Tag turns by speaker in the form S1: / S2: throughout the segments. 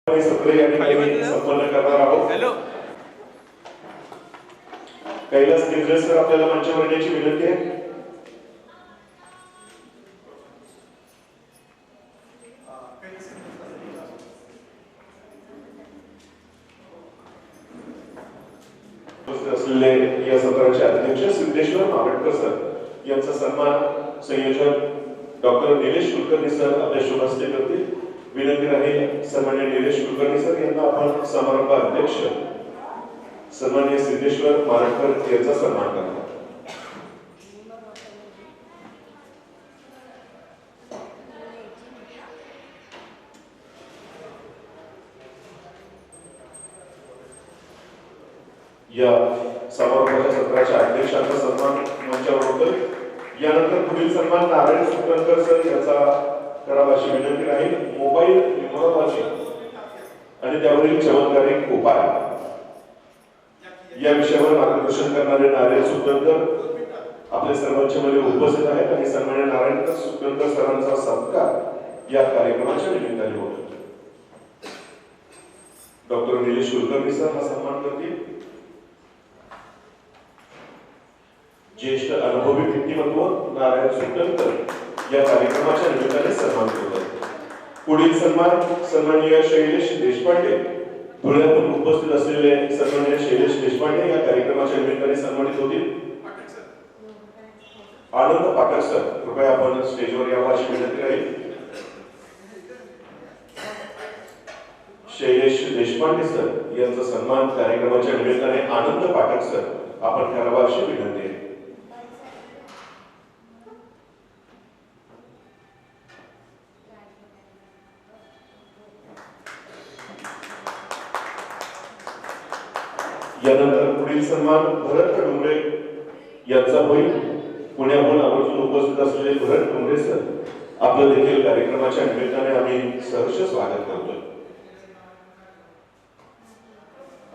S1: सत्र या ठिकाणी संपन्न करणार आहोत. कैलास गिरजकर आपल्याला मंचावर येण्याची विनंती आहे. असलेले या सत्राचे अध्यक्ष सिद्धेश्वर मावटकर सर यांचा सन्मान संयोजक डॉक्टर निलेश कुलकर्णी सर आपल्या शुभ हस्ते करतील. विनंती आहे सन्माननीय निलेश कुलकर्णी सर यांना आपण समारंभ अध्यक्ष सन्माननीय सिद्धेश्वर मावटकर यांचा सन्मान करा. या समारोहाच्या सत्राच्या अध्यक्षांचा सन्मान मंचावर होतोय. यानंतर पुढील सन्मान नारायण सुकणकर सर यांचा करावा अशी विनंती राहील. मोबाईल न्यूमरोलॉजी आणि त्यावरील चमत्कारिक उपाय या विषयावर मार्गदर्शन करणारे नारायण सुकणकर आपल्या सर्वांच्या मध्ये उपस्थित आहेत आणि सन्माननीय नारायण सुकणकर सरांचा सत्कार या कार्यक्रमाच्या निमित्ताने होतो. डॉक्टर निलेश कुलकर्णी सर हा सन्मान करतील. ज्येष्ठ अनुभवी व्यक्तिमत्व नारायण सुकणकर या कार्यक्रमाच्या निमित्ताने सन्मान करतात. पुढील सन्मान सन्माननीय शैलेश देशपांडे धुळ्यातून उपस्थित असलेले सन्माननीय शैलेश देशपांडे या कार्यक्रमाच्या निमित्ताने सन्मानित होतील. आनंद पाठक सर कृपया आपण स्टेजवर यावं अशी विनंती राहील. शैलेश देशपांडे सर यांचा सन्मान कार्यक्रमाच्या निमित्ताने आनंद पाठक सर आपण करावा अशी विनंती आहे. यानंतर पुढील सन्मान भरत डोंगरे यांचा होईल. पुण्याहून आवर्जून उपस्थित असलेले भरत डोंगरे सर आपलं देखील कार्यक्रमाच्या निमित्ताने आम्ही सहर्ष स्वागत करतो.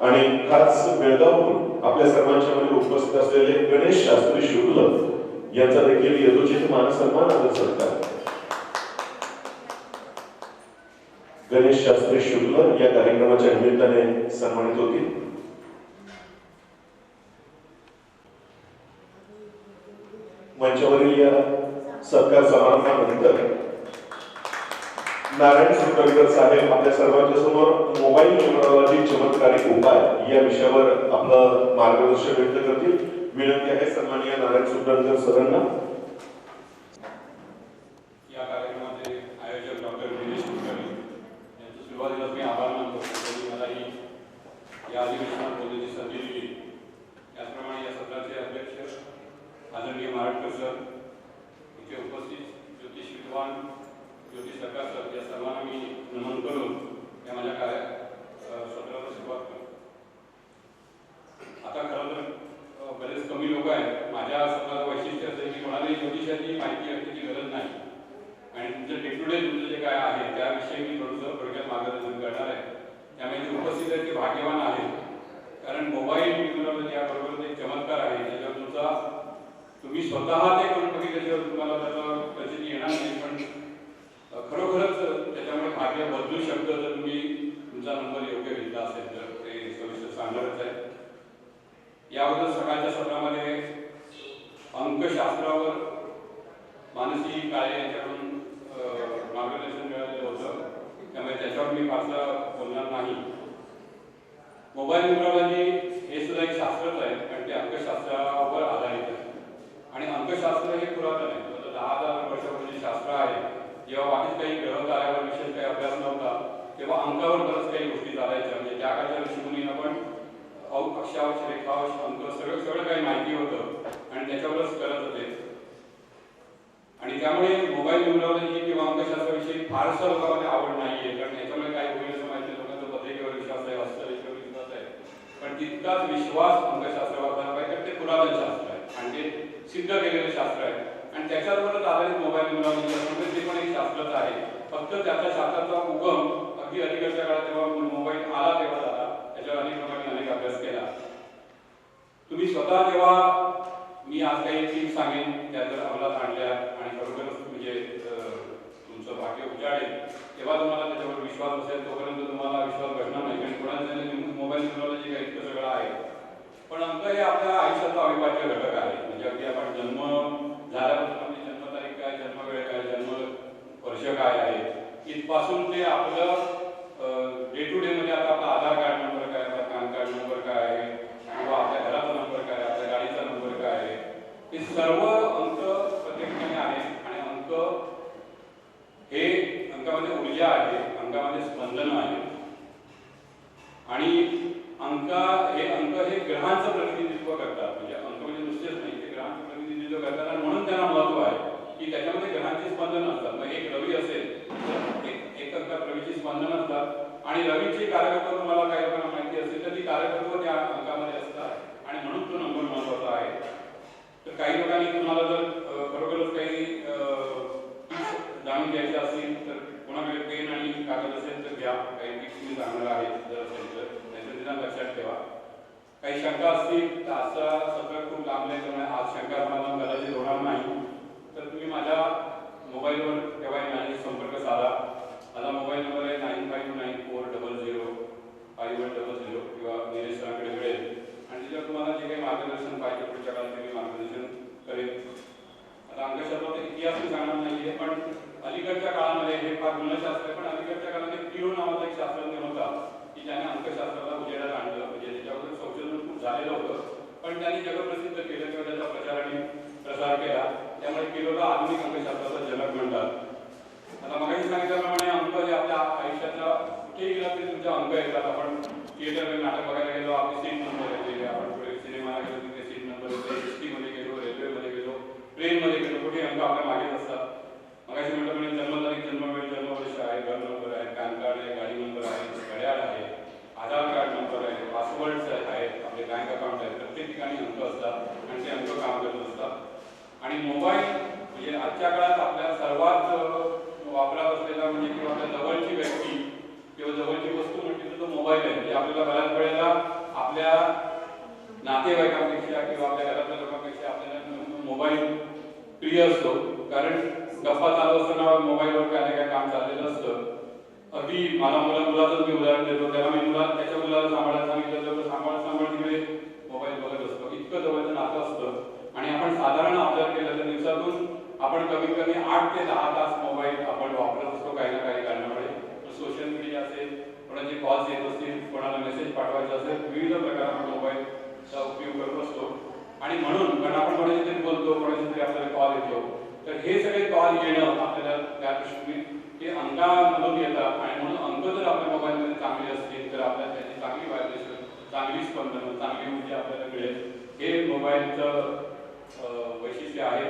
S1: आणि खास बेळगावहून आपल्या सर्वांच्या मध्ये उपस्थित असलेले गणेश शास्त्री शुक्ल यांचा देखील यथोचित मानसन्मान आणि सत्कार. गणेश शास्त्री शुक्ल या कार्यक्रमाच्या निमित्ताने सन्मानित होतील. मंचावरील या सत्कार समारंभानंतर नारायण सुकणकर साहेब आपल्या सर्वांच्या समोर मोबाईल न्यूमरोलॉजी चमत्कारिक उपाय या विषयावर आपलं मार्गदर्शन व्यक्त करतील. विनंती आहे सन्माननीय नारायण सुकणकर सरांना.
S2: या कार्यक्रमाचे आयोजक डॉक्टर निलेश कुलकर्णी यांचं सुरुवातीला मी आभार मानतो. त्यांनी मला ही या अधिवेशनात बोलण्याची संधी दिली. त्याचप्रमाणे या सत्राचे अध्यक्ष आदरणीय मावटकर सर, इथे उपस्थित ज्योतिष विद्वान ज्योतिष सरकार सर या सर्वांना मी नमन करून या माझ्या सत्राला सुरुवात करतो. आता खरं तर बरेच कमी लोक आहेत. माझ्या सत्राचं वैशिष्ट्य असं आहे की कोणालाही ज्योतिषाची माहिती असण्याची गरज नाही आणि तुमचं डे टू डे तुमचं जे काय आहे त्याविषयी मी थोडक्यात मार्गदर्शन करणार आहे. त्यामुळे उपस्थित आहेत ते भाग्यवान आहेत. कारण मोबाईल न्यूमरोलॉजी याबरोबर एक चमत्कार आहे ज्याच्यावर तुमचा तुम्ही स्वतः ते करून बघितल्याशिवाय तुम्हाला त्याचं प्रचिती येणार नाही. पण खरोखरच त्याच्यामुळे भाग्य बदलू शकतं जर तुम्ही तुमचा नंबर योग्य घेतला असेल तर ते सविस्तर सांगणारच आहे. याबद्दल सकाळच्या सत्रामध्ये अंकशास्त्रावर मानसी काळे यांच्याकडून मार्गदर्शन मिळालेलं होतं. त्यामुळे त्याच्यावर मी फारसं बोलणार नाही. मोबाईल न्यूमरोलॉजी हे सुद्धा एक शास्त्रच आहे कारण ते अंकशास्त्रावर आधारित आहे आणि अंकशास्त्र हे पुरातन आहे. 10,000 वर्षापूर्वीचे शास्त्र आहे. जेव्हा बाकीच काही ग्रह ताऱ्यावर विशेष काही अभ्यास नव्हता तेव्हा अंकावर बरंच काही गोष्टी चालायच्या. म्हणजे त्या काळच्या ऋषीमुनींना पण अक्षांश रेखांश अंक सगळं काही माहिती होतं आणि त्याच्यावरच करत होते. आणि त्यामुळे मोबाईल न्यूमरोलॉजी किंवा अंकशास्त्राविषयी फारसं लोकांमध्ये आवड नाही आहे. कारण याच्यामुळे काय होईल असं माहिती आहे. लोकांचा पत्रिकेवर विश्वास आहे, हस्तरेखेवर विश्वास आहे. पण तितकाच विश्वास अंकशास्त्रावर असला पाहिजे कारण ते पुरातन शास्त्र आहे आणि ते सिद्ध केलेलं शास्त्र आहे आणि त्याच्यावरच आधारित मोबाईल न्यूमरोलॉजी असल्यामुळे ते पण एक शास्त्रच आहे. फक्त त्याच्या शास्त्राचा उगम अगदी अलीकडच्या काळात जेव्हा मोबाईल आला तेव्हा झाला. त्याच्यावर अनेक लोकांनी अनेक अभ्यास केला. तुम्ही स्वतः जेव्हा मी आज काही टिप्स सांगेन त्या जर अंमलात आणल्या आणि खरोखरच म्हणजे तुमचं भाग्य उजाडेल तेव्हा तुम्हाला त्याच्यावर विश्वास असेल, तोपर्यंत तुम्हाला विश्वास बसणार नाही. कारण कोणाच्या मोबाईल न्यूमरॉलॉजी काही इतकं सगळं आहे. पण अंक हे आपल्या आयुष्याचा अविभाज्य घटक आहे. म्हणजे अगदी आपण जन्म झाल्यापासून आपली जन्मतारीख काय, जन्मवेळ काय, जन्म वर्ष काय आहे, इथपासून ते आपलं डे टू डे मध्ये आता आपला आधार कार्ड नंबर काय, आपला पॅन कार्ड नंबर काय आहे, किंवा आपल्या घराचा नंबर काय, आपल्या गाडीचा नंबर काय आहे, हे सर्व अंक प्रत्येक ठिकाणी आहे. आणि अंक हे अंकामध्ये ऊर्जा आहे, अंकामध्ये स्पंदन आहे. आणि अंक हे ग्रहांचं प्रतिनिधित्व करतात. म्हणजे अंक म्हणजे नुसतेच नाही, ते ग्रहांचं प्रतिनिधित्व करतात. आणि म्हणून त्यांना महत्व आहे की त्याच्यामध्ये ग्रहांची स्पंदन असतात. मग एक रवी असेल तर एक अंकात रवीची स्पंदन असतात. आणि रवीची कारकत्व तुम्हाला काही लोकांना माहिती असेल तर ती कारकत्व त्या अंकामध्ये असतात. आणि म्हणून तो नंबर महत्वाचा आहे. तर काही लोकांनी तुम्हाला जर खरोखरच काही जाणून घ्यायचे असतील तर कोणाकडे पेन आणि कागद असेल तर घ्या. काही टिप्स मी सांगणार आहे जर असेल तर त्यांचं लक्षात ठेवा. काही शंका असतील तर आजचा सत्र खूप लांबले त्यामुळे आज शंका समाधान कदाचित होणार नाही. तर तुम्ही माझ्या मोबाईलवर केव्हाही माझ्याशी संपर्क साधा. माझा मोबाईल नंबर आहे 9594005100 किंवा निलेश सरांकडे मिळेल. आणि त्याच्यावर तुम्हाला जे काही मार्गदर्शन पाहिजे पुढच्या काळात ते मी मार्गदर्शन करेन. आता अंकशास्त्राचा इतिहास मी सांगणार नाहीये, पण अलीकडच्या काळामध्ये हे फार जुनं शास्त्र आहे, पण अलीकडच्या काळामध्ये किरो नावाचा एक शास्त्रज्ञ होता की ज्याने अंकशास्त्राला उजेडात आणलं. म्हणजे त्याच्यावर संशोधन खूप झालेलं होतं, पण त्यांनी जगप्रसिद्ध केलं किंवा त्याचा प्रचार आणि प्रसार केला. त्यामुळे किरोला आधुनिक अंकशास्त्राचा जनक म्हणतात. आता मगाशी सांगितल्याप्रमाणे अंक हे आपल्या आयुष्याच्या कुठेही गेला तरी तुमचे अंक येतात. आपण थिएटरमध्ये नाटक बघायला गेलो, आपले सीट नंबर येते. आपण पुढे सिनेमाला गेलो तिथे सीट नंबर येते. एसटीमध्ये गेलो, रेल्वेमध्ये गेलो, ट्रेनमध्ये गेलो, कुठे अंक आपल्या मागेच असतात. मगाशी म्हटल्याप्रमाणे जन्मतारीख, जन्मवेळ, जन्मवर्ष आहे, घर नंबर आहे, पॅन कार्ड आहे, गाडी नंबर आहे, घड्याळ आहे, आधार कार्ड नंबर आहे, पासवर्ड्स आहेत, आपले बँक अकाउंट आहे. प्रत्येक ठिकाणी अंक असतात आणि ते अंक काम करत असतात. आणि मोबाईल म्हणजे आजच्या काळात आपल्या सर्वात वापरात असलेला म्हणजे किंवा आपल्या जवळची व्यक्ती किंवा जवळची वस्तू म्हटली तर तो मोबाईल आहे. म्हणजे आपल्याला बऱ्याच वेळेला आपल्या नातेवाईकांपेक्षा किंवा आपल्या घरातल्या लोकांपेक्षा आपल्याला मोबाईल प्रिय असतो. कारण गप्पा चालू असताना मोबाईलवर काय ना काय काम चाललेलं असतं. अगदी मला मुलाचंच मी उदाहरण देतो. त्याला मी त्याच्या मुलाला सांभाळायला सांगितलं तर सांभाळ तिकडे मोबाईल बघत असतो. इतकं जवळचं नातं असतं. आणि आपण साधारण ऑब्झर्व केलं तर दिवसातून आपण कमीत कमी 8 ते 10 तास मोबाईल आपण वापरत असतो काही ना काही कारणामुळे. सोशल मीडिया असेल, कोणाचे कॉल्स येत असतील, कोणाला मेसेज पाठवायचा असेल, विविध प्रकारात मोबाईलचा उपयोग करत असतो. आणि म्हणून कारण आपण कोणाशी तरी बोलतो, कोणाशी तरी आपल्याला कॉल येतो, तर हे सगळे कॉल येणं आपल्याला त्या दृष्टीने हे अंकामधून येतात. आणि म्हणून अंक जर आपल्या मोबाईलमध्ये चांगले असतील तर आपल्याला त्याची चांगली व्हायब्रेशन, चांगली स्पंदन, चांगली ऊर्जा आपल्याला मिळेल. हे मोबाईलचं वैशिष्ट्य आहे.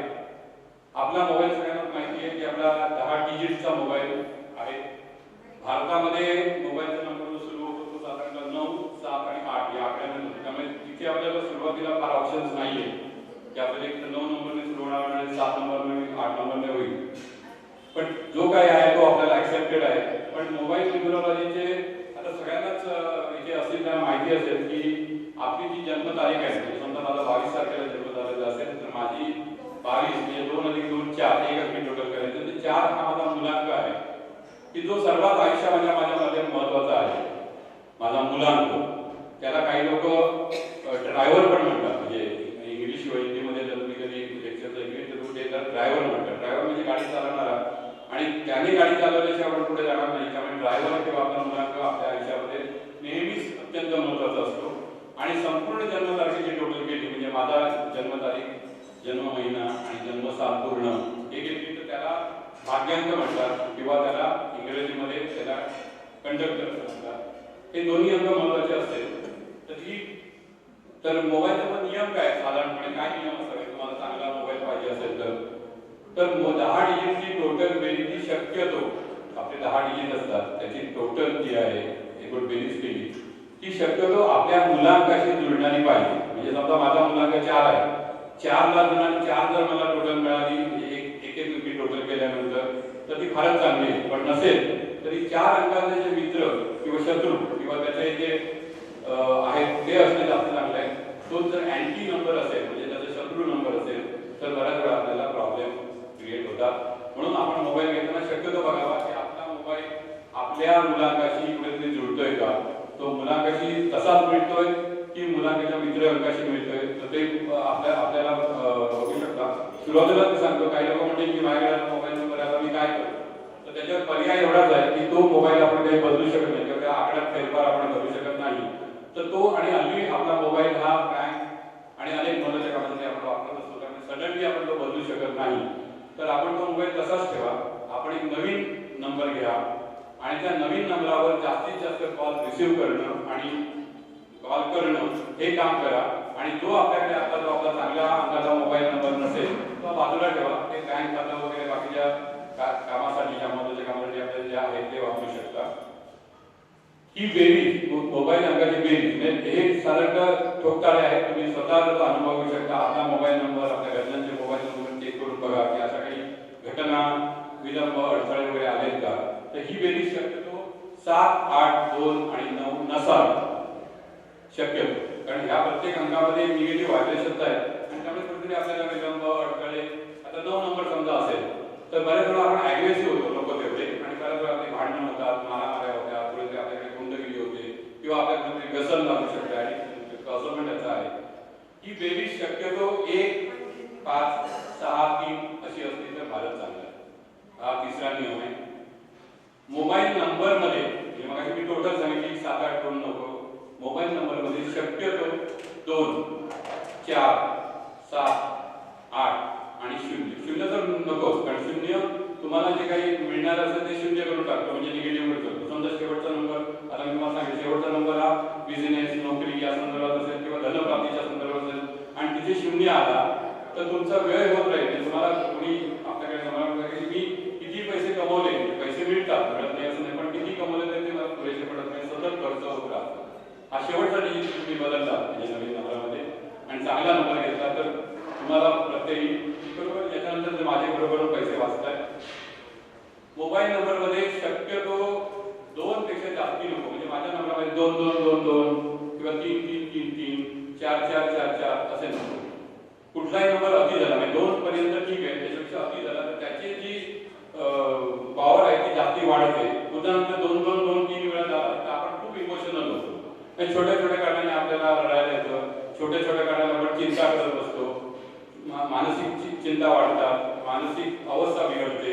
S2: आपला मोबाईल सगळ्यांना माहिती आहे की आपला 10 डिजिटचा मोबाईल आहे. भारतामध्ये मोबाईलचा नंबर जो सुरू होतो तो साधारणतः 9, 7 आणि 8 या आकड्याने. त्यामुळे तिथे आपल्याला सुरुवातीला फार ऑप्शन्स नाहीये की आपल्याला एक 9 नंबरने सुरू होणार आणि 7 नंबरने 8 नंबरने होईल. पण जो काही आहे तो आपल्याला ऍक्सेप्टेड आहे. पण मोबाईल न्यूमरॉलॉजीचे आता सगळ्यांनाच इथे असतील त्यांना माहिती असेल की आपली जी जन्मतारीख आहे, म्हणजे समजा मला 22 तारखेला जन्म झालेला असेल तर माझी 22 म्हणजे 2 अधिक 2 4 एकच मी टोटल करायचं. तर 4 हा माझा मुलांक आहे की जो सर्वात आयुष्यामध्ये माझ्यामध्ये महत्वाचा आहे. माझा मुलांक, त्याला काही लोक ड्रायव्हर पण म्हणतात. म्हणजे इंग्लिश किंवा हिंदीमध्ये जर तुम्ही कधी लेक्चरचं इंग्लिश तर ड्रायव्हर म्हणतात. ड्रायव्हर म्हणजे गाडी चालवणारा. आणि त्याने गाडी चालवल्याशिवाय आपण पुढे जाणार नाही. त्यामुळे ड्रायव्हर किंवा आपला मुलांक आपल्या आयुष्यामध्ये नेहमीच अत्यंत महत्वाचा असतो. आणि संपूर्ण जन्मतारखेची टोटल केली म्हणजे माझा जन्मतारीख, जन्म महिना आणि जन्मसाल पूर्ण हे घेतली तर त्याला भाग्यांक म्हणतात किंवा त्याला इंग्रजीमध्ये त्याला कंडक्टर म्हणतात. हे दोन्ही अंक महत्वाचे असतील. तर मोबाईलचा पण नियम काय, साधारणपणे काय नियम असावे तुम्हाला चांगला मोबाईल पाहिजे असेल तर 10 डिजिटची टोटल बेरीज शक्यतो आपले 10 डिजिट असतात त्याची टोटल जी आहे एकूण बेरीज केली ती शक्यतो आपल्या मुलांकाशी जुळणारी पाहिजे. म्हणजे समजा माझा मुलांक 4 आहे, 4 ला जणांनी 4 जर मला टोटल मिळाली म्हणजे एक मी टोटल केल्यानंतर तर ती फारच चांगली आहे. पण नसेल तरी 4 अंकाचे जे मित्र किंवा शत्रू किंवा त्याचे जे आहेत ते असणे जास्त चांगले आहे. तो जर अँटी नंबर असेल म्हणजे त्याचा शत्रू नंबर असेल तर बऱ्याच वेळा आपल्याला प्रॉब्लेम क्रिएट होतात. म्हणून आपण मोबाईल घेताना शक्यतो बघावा की आपला मोबाईल आपल्या मुलांकाशी कुठेतरी जुळतोय का, तो मुलांकाशी तसाच मिळतोय की मुलांच्या मित्र अंकाशी मिळतोय, तर ते आपल्याला बघू शकता. सुरुवातीला ते सांगतो, काही लोक म्हणते की माझ्याकडे मोबाईल नंबर आहे, आता मी काय करू. तर त्याच्यावर पर्याय एवढाच आहे की तो मोबाईल आपण काही बदलू शकत नाही किंवा त्या आकड्यात फेरफार आपण करू शकत नाही. तर तो आणि हल्ली आपला मोबाईल हा बँक आणि अनेक महत्त्वाच्या कामासाठी आपण वापरत असतो, त्यामुळे सडनली आपण तो बदलू शकत नाही. तर आपण तो मोबाईल तसाच ठेवा, आपण एक नवीन नंबर घ्या आणि त्या नवीन नंबरावर जास्तीत जास्त कॉल रिसिव्ह करणं आणि कॉल करणं हे काम करा. आणि जो आपल्याकडे आता जो आपला चांगल्या अंकाचा मोबाईल नंबर नसेल तो बाजूला ठेवा. ते बँक खातं वगैरे बाकीच्या कामासाठी, ज्या महत्त्वाच्या कामासाठी आपल्याला जे आहे ते वापरू शकता. ही बेरीज, मोबाईल अंकाची बेरीज म्हणजे हे साधारण ठोकताळे आहेत. तुम्ही स्वतः त्याचा अनुभव घेऊ शकता. आपला मोबाईल नंबर, आपल्या घरच्यांचे मोबाईल नंबर चेक करून बघा की अशा काही घटना, विलंब, अडथळे वगैरे आलेत का. तर ही बेरीज शक्यतो 7, 8, 2 आणि 9 नसावी शक्यतो, कारण ह्या प्रत्येक अंकामध्ये निगेटिव्ह व्हायब्रेशन्स आहेत आणि त्यामुळे कुठेतरी आपल्याला विलंब, अडथळे. आता 9 नंबर समजा असेल तर बऱ्याच वेळा आपण ॲग्रेसिव्ह होतो लोक तेवढे, आणि बऱ्याच वेळा आपले भांडणं होतात, मारामाऱ्या होत्या, कुठेतरी आपल्याकडे गुंडगिरी होते किंवा आपल्याला कुठेतरी घसरण लागू शकते. आणि असं पण त्याचं आहे. ही बेरीज शक्यतो 1, 5, 6, 3 अशी असली तर भारत चांगला आहे. हा तिसरा नियम आहे. मोबाईल नंबरमध्ये मग मी टोटल सांगितली 7, 8 करून नको. मोबाईल नंबरमध्ये शक्यतो 2, 4, 7, 8 आणि 0 तर नकोच, कारण 0 तुम्हाला जे काही मिळणार असेल ते 0 करून टाकतो, म्हणजे निगेटिव्ह करतो. समजा शेवटचा नंबर, आता मी तुम्हाला सांगितलं, शेवटचा नंबर हा बिझनेस, नोकरी या संदर्भात असेल किंवा धनप्राप्तीच्या संदर्भात असेल आणि तिथे 0 आला तर तुमचा वेळ होत राहील. तुम्हाला कोणी आपल्याकडे समजा मी किती पैसे कमवले, पैसे मिळतात, मिळत नाही असं नाही, पण किती कमवले तरी ते मला पुरेसे पडत नाही, सतत खर्च होत राहतो. हा शेवटचा डिजिट तुम्ही बदलला म्हणजे नवीन नंबरामध्ये आणि चांगला नंबर घेतला तर तुम्हाला प्रत्येक बरोबर. याच्यानंतर जर माझे बरोबर पैसे वाचतायत. मोबाईल नंबरमध्ये शक्यतो 2 पेक्षा जास्ती नको, म्हणजे माझ्या नंबरामध्ये 2, 2, 2, 2 किंवा 3, 3, 3, 3, 4, 4, 4, 4 असे नको. कुठलाही नंबर अति झाला म्हणजे 2 पर्यंत ठीक आहे, त्याच्यापेक्षा अति झाला तर त्याची जी पॉवर आहे ती जास्ती वाढते. उदाहरणार्थ 2, 2, 2, 3 वेळा झाला तर आपण खूप इमोशनल होतो. छोट्या छोट्या कारणाने आपल्याला रडायला येतं, छोट्या छोट्या कारणाने आपण चिंता करत बसतो, मानसिक चिंता वाढतात, मानसिक अवस्था बिघडते.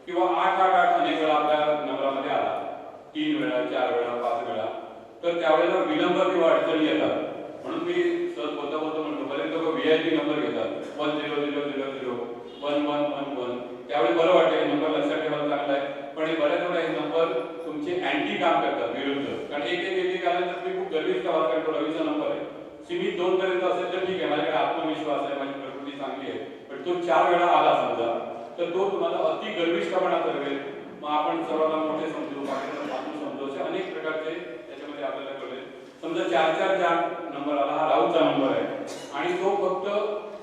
S2: किंवा 8, 8, 8 अनेक वेळा आपल्या नंबरामध्ये आला, 3 वेळा, 4 वेळा, 5 वेळा, तर त्यावेळेला विलंब किंवा अडचणी येतात. म्हणून मी सहज बोलता बोलता म्हणतो, बरेच लोक VIP नंबर घेतात, 100001, 1111. त्यावेळी बरं वाटतं, नंबर लक्षात ठेवायला चांगला आहे, पण हे बऱ्याच वेळा हे नंबर तुमचे अँटी काम करतात, विरुद्ध. कारण एक आल्यानंतर तुम्ही खूप गर्विष्ठ आहात, कारण तो रवीचा नंबर आहे. सीमित 2 पर्यंत असेल तर ठीक आहे, माझ्याकडे आत्मविश्वास आहे, माझी प्रकृती चांगली आहे. पण तो 4 वेळा आला समजा तर तो तुम्हाला अति गर्विष्ठपणा करवेल. मग आपण सर्वांना मोठे समजू, बाकीचं साधू समजू, असे अनेक प्रकारचे त्याच्यामध्ये आपल्याला कळेल. समजा 444 नंबर आला, हा राऊचा नंबर आहे आणि तो फक्त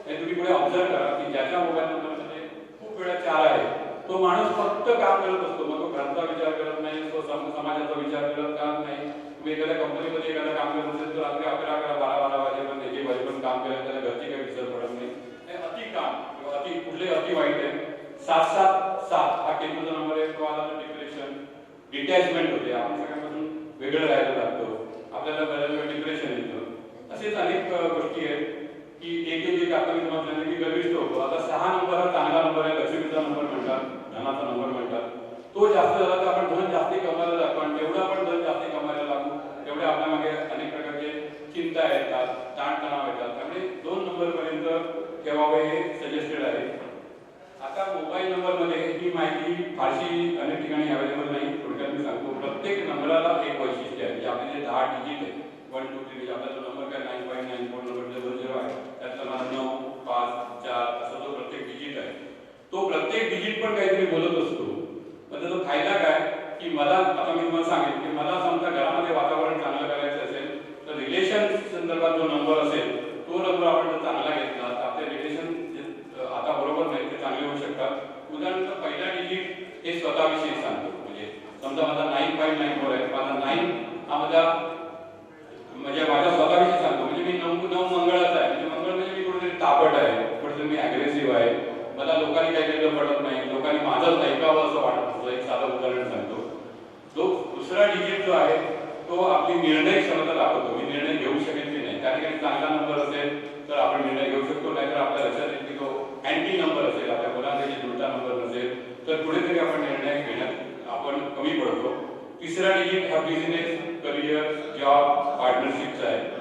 S2: तुम्ही पुढे ऑब्झर्व करा की ज्याच्या मोबाईल नंबरमध्ये खूप वेळा 4 आहे तो माणूस फक्त काम करत असतो. मग तो घरचा विचार करत नाही, तो समाजाचा विचार करत नाही. तुम्ही एखाद्या कंपनीमध्ये एखादं काम करत असेल तर रात्री 11, 11, 12, 12 वाजेपर्यंत 1 वाजेपर्यंत काम केलं, त्याला घरची काही विसर पडत नाही. हे अति काम किंवा कुठले अति वाईट आहे. 777 हा केतूचा नंबर आहे, तो आला तर डिप्रेशन, डिटॅचमेंट होते, आपण सगळ्यांपासून वेगळं राहायला लागतो, आपल्याला बऱ्याच वेळा डिप्रेशन येतं. असेच अनेक गोष्टी आहेत की एक आता मी तुम्हाला सांगितलं की गर्विष्ठ होतो. आता 6 नंबर हा चांगला नंबर आहे, लक्ष्मीचा नंबर म्हणतात, धनाचा नंबर म्हणतात. तो जास्त झाला तर आपण धन जास्ती कमायला लागतो आणि जेवढं आपण धन जास्ती कमायला लागू तेवढे आपल्या मागे अनेक प्रकारचे चिंता येतात, ताणतणाव येतात. त्यामुळे 2 नंबर पर्यंत ठेवावे हे सजेस्टेड आहे. आता मोबाईल नंबरमध्ये ही माहिती फारशी अनेक ठिकाणी अवेलेबल नाही, थोडक्यात मी सांगतो. प्रत्येक नंबराला एक वैशिष्ट्य आहे, म्हणजे आपले जे 10 डिजिट आहे, 1, 2, 3, म्हणजे आपला जो नंबर काय 959 नंबर 00 आहे, त्यातला मला 9, 5, 4 असा जो प्रत्येक डिजिट आहे, तो प्रत्येक डिजिट पण काहीतरी बोलत असतो. पण त्याचा फायदा काय की मला, आता मी तुम्हाला सांगेन की मला समजा घरामध्ये वातावरण चांगलं करायचं असेल तर रिलेशन संदर्भात जो नंबर असेल तो नंबर आपण जर चांगला घेतला तर आपले रिलेशन आता बरोबर नाही ते चांगले होऊ शकतात. उदाहरणार्थ पहिला डिजिट हे स्वतःविषयी सांगतो. म्हणजे समजा माझा 959 आहे, माझा 9 हा म्हणजे माझ्या स्वतःविषयी सांगतो. म्हणजे मी 9 मंगळाचा आहे, म्हणजे मंगळ म्हणजे मी कुठेतरी तापट आहे, कुठेतरी मी अग्रेसिव्ह आहे, मला लोकांनी काही केलं पडत नाही, लोकांनी माझंच ऐकावं असं वाटत असतं. एक साधं उदाहरण सांगतो. जो दुसरा डिजिट जो आहे तो आपली निर्णय क्षमता दाखवतो, मी निर्णय घेऊ शकेल की नाही. त्या ठिकाणी चांगला नंबर असेल तर आपण निर्णय घेऊ शकतो, नाहीतर आपल्या लक्षात येईल की तो अँटी नंबर असेल, आपल्या मुलांसाठी उलटा नंबर नसेल तर कुठेतरी आपण निर्णय घेण्यात आपण कमी पडतो. तिसरा डिजिट हा बिझनेस, करिअर, जॉब, पार्टनरशिपचा आहे.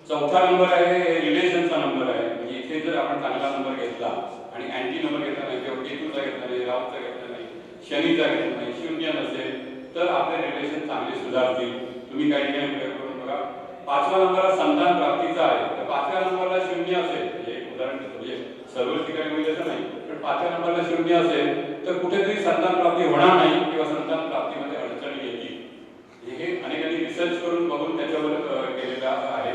S2: चौथा नंबर आहे रिलेशनचा नंबर आहे. म्हणजे इथे जर आपण चांगला नंबर घेतला आणि अँटी नंबर घेतला नाही किंवा केतूचा घेतला नाही, राहूचा घेतला नाही, शनीचा घेतला नाही, शून्य नसेल तर आपले रिलेशन चांगले सुधारतील. तुम्ही काही ठिकाणी प्रयोग करून बघा. पाचवा नंबर संतान प्राप्तीचा आहे. तर पाचव्या नंबरला शून्य असेल, एक उदाहरण देतो, म्हणजे सर्व ठिकाणी होईल असं नाही, पण पाचव्या नंबरला शून्य असेल तर कुठेतरी संतान प्राप्ती होणार नाही किंवा संतान प्राप्तीमध्ये अडचणी येतील. हे अनेकांनी रिसर्च करून बघून त्याच्यावर केलेलं आहे.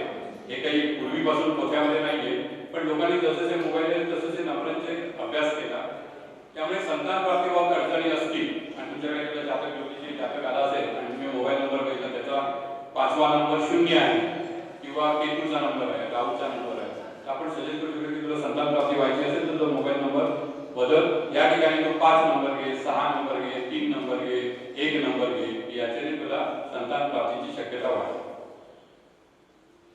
S2: हे काही पूर्वीपासून पोथ्यामध्ये नाहीये, पण लोकांनी जसजसे मोबाईल आले तससे नंबरांचे अभ्यास केला. त्यामुळे संतान प्राप्तीबाबत अडचणी असतील आणि तुमच्याकडे जातक ज्योतिषी जातक आला असेल आणि तुम्ही मोबाईल नंबर बघितला, त्याचा पाचवा नंबर शून्य आहे किंवा केतूचा नंबर आहे, राहूचा नंबर आहे, तर आपण सजेस्ट करू शकतो की तुला संतान प्राप्ती व्हायची असेल तर तो मोबाईल नंबर बदल. या ठिकाणी तो 5 नंबर घे, 6 नंबर घे, 3 नंबर घे, 1 नंबर घे. याच्याने तुला संतान प्राप्तीची शक्यता वाढते.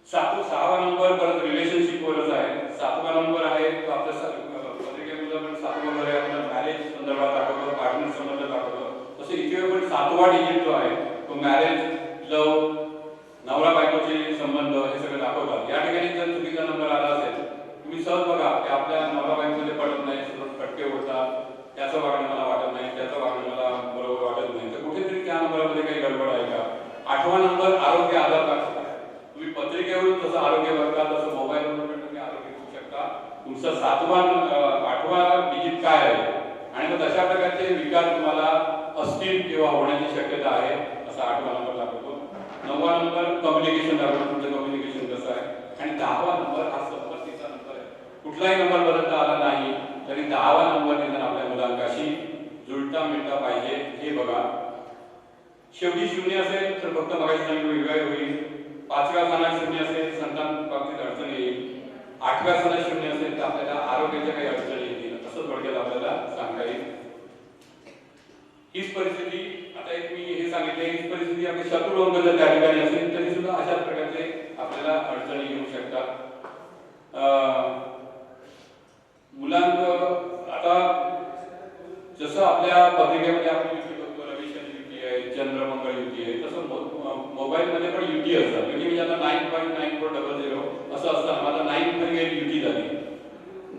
S2: सहावा नंबर परत रिलेशनशिपवरच आहे. सातवा नंबर आहे तो आपल्या पत्रिकेमध्ये पण सातवा नंबर आहे, आपल्या मॅरेज संदर्भात दाखवतो, पार्टनर संबंध दाखवतो. तसे इथे पण सातवा डिजिट जो आहे तो मॅरेज, लव, नवरा बायकोचे संबंध हे सगळं दाखवतात. या ठिकाणी जर चुकीचा नंबर आला असेल, तुम्ही सहज बघा की आपल्या नवरा बायकोमध्ये पडत नाही, सर्व फटके उडतात, त्याचं वागणं मला वाटत नाही, त्याचं वागणं मला बरोबर वाटत नाही, तर कुठेतरी त्या नंबरामध्ये काही गडबड आहे का. आठवा नंबर आरोग्य आधार दाखवतो. तुम्ही पत्रिकेवरून जसं आरोग्य बघता तसं मोबाईलवरून पण तुम्ही आरोग्य बघू शकता. तुमचं आठवा डिजिट काय आहे आणि मग तशा प्रकारचे विकार तुम्हाला असतील किंवा होण्याची शक्यता आहे असा आठवा नंबर दाखवतो. नववा नंबर कम्युनिकेशन दाखवतो, तुमचं कम्युनिकेशन कसं आहे. आणि 10वा नंबर हा संपत्तीचा नंबर आहे. कुठलाही नंबर बदलता आला नाही तरी 10वा नंबर निदान आपल्या मुलांकाशी जुळता मिळता पाहिजे हे बघा. शेवटी शून्य असेल तर फक्त बघायचं नाही, वेगवेगळे होईल. 5व्या स्थानात शून्य असेल संतान प्राप्तीत अडचण येईल. 8व्या स्थानात शून्य असेल तर आपल्याला आरोग्याच्या काही अडचणी येतील, असं थोडक्यात आपल्याला सांगता येईल. हीच परिस्थिती, आता एक मी हे सांगितलं, हीच परिस्थिती आपली शत्रुअंक जर त्या ठिकाणी असेल तरी सुद्धा अशाच प्रकारचे आपल्याला अडचणी येऊ शकतात. मुलांक आता जसं आपल्या पत्रिकेमध्ये आपण युती बघतो, रवी शनी युती आहे, चंद्र मंगळ युती आहे, तसं मोबाईलमध्ये पण युती असतात. म्हणजे आता 9.9400 असं असतं, माझा 9 युती झाली,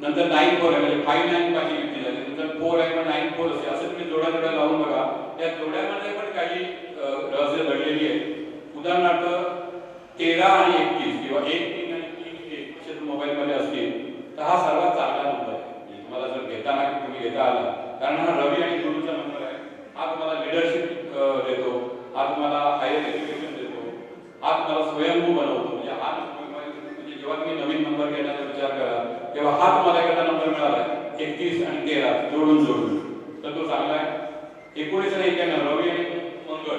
S2: नंतर 94 आहे म्हणजे 595 युती झाली, नंतर 4 आहे पण 94 असे, असं तुम्ही जोड्या लावून बघा. त्या जोड्यामध्ये पण काही रहस्य दडलेली आहे. उदाहरणार्थ 13 आणि 31 किंवा 1 3 आणि 3 1 असे मोबाईलमध्ये असतील तर हा सर्वात चांगला नंबर आहे. म्हणजे तुम्हाला जर घेताना तुम्ही घेता आला, कारण हा रवी आणि गुरुचा नंबर आहे. हा तुम्हाला लिडरशिप देतो, हा तुम्हाला हायर एज्युकेशन देतो, हा तुम्हाला स्वयंभू बनवतो. म्हणजे हा म्हणजे जेव्हा तुम्ही नवीन नंबर घेण्याचा विचार करा तेव्हा हा तुम्हाला एखादा नंबर मिळाला 31 आणि 13 जोडून तर तो चांगला आहे. 19 आणि 91 रवी आणि मंगळ,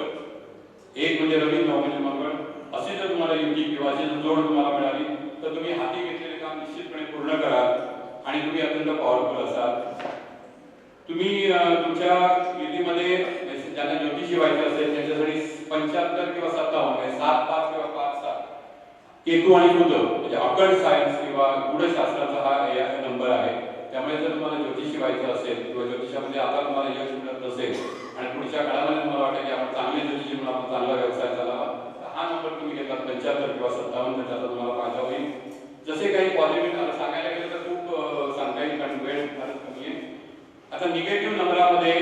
S2: एक म्हणजे रवी, 9 म्हणजे मंगळ, अशी जर तुम्हाला युती किंवा अशी जर जोड तुम्हाला मिळाली तर तुम्ही हाती घेतलेले काम निश्चितपणे पूर्ण करा आणि तुम्ही अत्यंत पॉवरफुल असाल. तुम्ही तुमच्या युतीमध्ये ज्यांना ज्योतिषी व्हायचे असेल त्यांच्यासाठी 75 किंवा 57 7 5 किंवा 5 7 केतू आणि बुध म्हणजे अकल्ट सायन्स किंवा गूढशास्त्राचा हा नंबर आहे. त्यामुळे जर तुम्हाला ज्योतिषी व्हायचं असेल किंवा ज्योतिषामध्ये आता तुम्हाला यश मिळत नसेल आणि पुढच्या काळामध्ये तुम्हाला वाटतं की आपण चांगले ज्योतिषी म्हणून आपण चांगला व्यवसाय चालावा, तर हा नंबर तुम्ही घेतला 75 किंवा 57, त्याचा तुम्हाला फायदा होईल. जसे काही पॉझिटिव्ह सांगायला गेलं तर खूप सांगता येईल, कारण वेळ फारच कमी आहे. आता निगेटिव्ह नंबरामध्ये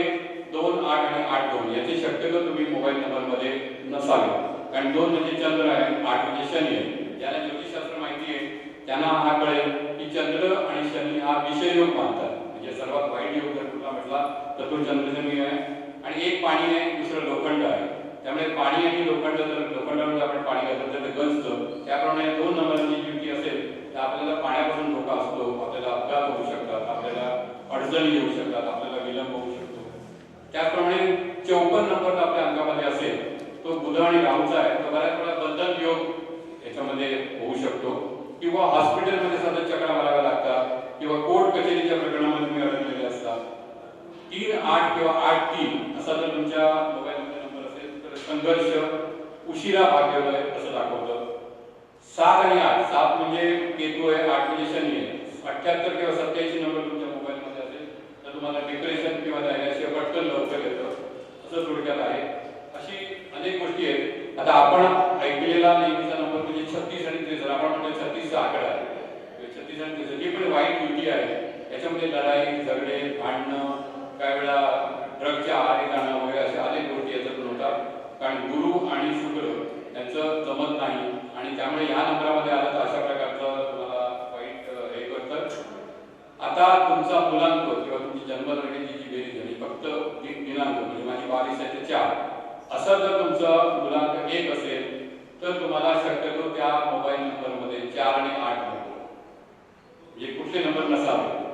S2: 2 8 आणि 8 2 याची शक्यता तुम्ही मोबाईल नंबरमध्ये नसावी, कारण 2 म्हणजे चंद्र आहे, 8 म्हणजे शनी आहे. ज्याला ज्योतिषशास्त्र माहिती आहे त्यांना हा कळेल की चंद्र आणि शनी हा विषययोग मानतात. म्हणजे सर्वात वाईट योग जर कुठला म्हटला तर तो चंद्र शनी आहे. आणि एक पाणी आहे, दुसरं लोखंड आहे. त्यामुळे पाणी आणि लोखंड, जर लोखंडामध्ये आपण पाणी घातलं तर ते गंजतं. त्याप्रमाणे 2 नंबरची युती असेल तर आपल्याला पाण्यापासून धोका असतो, आपल्याला अपघात होऊ शकतात, आपल्याला अडचणी येऊ शकतात, आपल्याला विलंब होऊ शकतो. त्याचप्रमाणे 54 नंबर आपल्या अंगामध्ये असेल, तो बुध आणि राहूचा आहे, तर बऱ्याच वेळा बंधन योग याच्यामध्ये होऊ शकतो किंवा हॉस्पिटलमध्ये सतत चक्रा माराव्या लागतात किंवा कोर्ट कचेरीच्या प्रकरणामध्ये तुम्ही अडकलेले असतात. 3 8 किंवा 8 3 असा जर तुमच्या मोबाईलमध्ये नंबर संघर्ष, उशिरा भाग्योदय असं दाखवतं. 7 आणि 8, 7 म्हणजे केतू आहे, 8 म्हणजे शनी आहे. 78 किंवा 87 नंबर तुमच्या मोबाईलमध्ये असेल तर तुम्हाला डिप्रेशन किंवा डायनॅशिया पटकन लवकर येतं असं थोडक्यात आहे. अशी अनेक गोष्टी आहेत. आता आपण ऐकलेला नेहमीचा नंबर म्हणजे 36 आणि 63. आपण म्हणतो 36 चा आकडा आहे. 36 आणि 63 ही पण वाईट युती आहे. याच्यामध्ये लढाई, झगडे, भांडणं, काही वेळा ड्रगच्या आहारी जाणं वगैरे अशा अनेक गोष्टी याच्यातून होतात. कारण गुरु आणि शुक्र यांचं जमत नाही आणि त्यामुळे ह्या नंबरामध्ये आलं तर अशा प्रकारचं तुम्हाला वाईट हे करतं. आता तुमचा मुलांक किंवा तुमची जन्मतारखेची जी बेरीज झाली फक्त दिनांक म्हणजे माझी 22 आहे ते 4 असं जर तुमचं मुलांक 1 असेल तर तुम्हाला शक्यतो त्या मोबाईल नंबरमध्ये 4 आणि 8 नको, म्हणजे कुठले नंबर नसावे.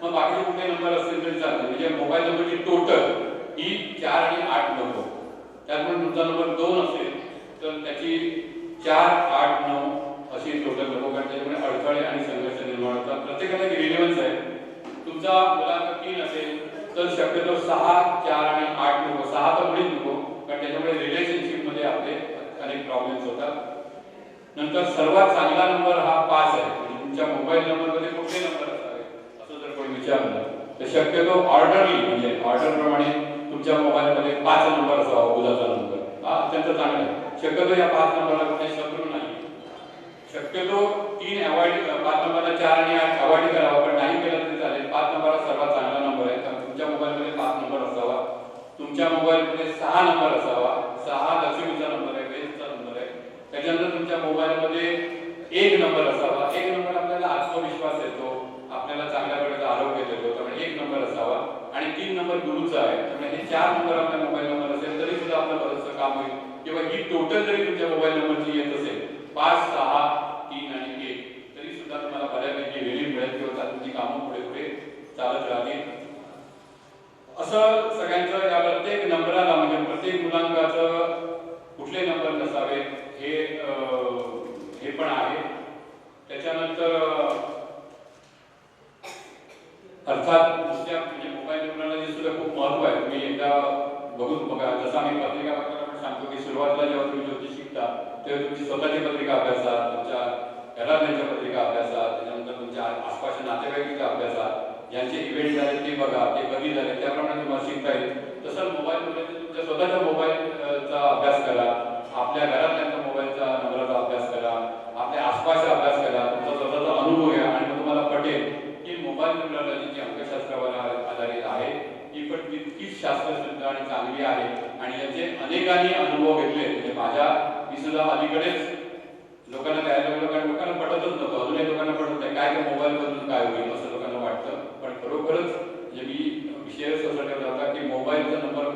S2: मग बाकीचे कुठले नंबर असतील तरी चालते. म्हणजे मोबाईल नंबरची टोटल ही 4 आणि 8 नको. त्यामुळे तुमचा नंबर 2 असेल तर त्याची 4, 8, 9 अशी टोटल नको. कारण त्याच्यामुळे अडथळे आणि संघर्ष निर्माण होतात. प्रत्येकाला एक रिलेव्हन्स आहे. तुमचा मुलांक 3 असेल तर शक्यतो 6, 4 आणि 8 नको. 6 तर मुळीच नको कारण त्याच्यामुळे रिलेशनशिपमध्ये आपले अनेक प्रॉब्लेम्स होतात. नंतर सर्वात चांगला नंबर हा 5 आहे. म्हणजे तुमच्या मोबाईल नंबरमध्ये कुठले नंबर असावे असं जर कोणी विचारलं तर शक्यतो ऑर्डरली म्हणजे ऑर्डर प्रमाणे तुमच्या मोबाईलमध्ये 5 नंबर असावा. गुलाचा नंबर हा अत्यंत चांगला आहे. शक्यतो या 5 नंबरला कुठे शत्रू नाही. शक्यतो 3 अवॉइड, 5 नंबरला 4 आणि 8 अवॉइड करावा पण नाही केलं तरी चालेल. 5 नंबर हा सर्वात चांगला नंबर आहे. कारण तुमच्या मोबाईलमध्ये 5 नंबर असावा. तुमच्या मोबाईलमध्ये 6 नंबर असावा. 6 लक्ष्मीचा नंबर आहे, वेदचा नंबर आहे. त्याच्यानंतर तुमच्या मोबाईलमध्ये 1 नंबर असावा. 1 नंबर आपल्याला आत्मविश्वास येतो, आपल्याला चांगल्या प्रकारचं आरोग्य देतो. त्यामुळे 1 नंबर असावा. आणि 3 नंबर गुरुचा आहे. त्यामुळे हे 4 नंबर आपल्या मोबाईल नंबर असेल तरी सुद्धा आपलं बरंचसं काम होईल. किंवा ही टोटल जरी तुमच्या मोबाईल नंबरची येत असेल 5, 6, 3 आणि 1 तरी सुद्धा तुम्हाला बऱ्यापैकी रिलीफ मिळेल किंवा तुमची कामं पुढे पुढे चालत राहतील. असं सगळ्यांचं या प्रत्येक नंबराला म्हणजे प्रत्येक मुलांकाचं कुठले नंबर नसावे हे पण आहे. त्याच्यानंतर अर्थात दुसऱ्या म्हणजे मोबाईल नंबरला सुद्धा खूप महत्व आहे. तुम्ही एकदा बघून बघा. जसं आम्ही पत्रिका बघताना पण सांगतो की सुरुवातीला जेव्हा तुम्ही ज्योतिष शिकता तेव्हा तुमची स्वतःची पत्रिका अभ्यासा, तुमच्या घरातल्यांच्या पत्रिका अभ्यासा, त्याच्यानंतर तुमच्या आसपासच्या नातेवाईकांच्या अभ्यासा, ज्यांचे इव्हेंट झाले ते बघा, ते कधी झाले त्याप्रमाणे तुम्हाला शिकता येईल. तसंच मोबाईलमध्ये तुमच्या स्वतःच्या मोबाईलचा अभ्यास करा, आपल्या घरातल्यांच्या मोबाईलचा नंबराचा अभ्यास करा, आपल्या आसपासचा अभ्यास करा, तुमचा स्वतःचा अनुभव घ्या आणि मग तुम्हाला पटेल की मोबाईल न्यूमरॉलॉजी जी अंकशास्त्रावर आधारित आहे ही पण तितकीच शास्त्रशुद्ध आणि चांगली आहे. आणि याचे अनेकांनी अनुभव घेतले. म्हणजे मी सुद्धा अलीकडेच लोकांना काय लोकांना पटतच नव्हतं. अजूनही लोकांना पटत नाही काय ते मोबाईल बद्दल काय होईल असं लोकांना वाटतं. पण खरोखरच म्हणजे मी विषय असा ठेवला होता की मोबाईलचा नंबर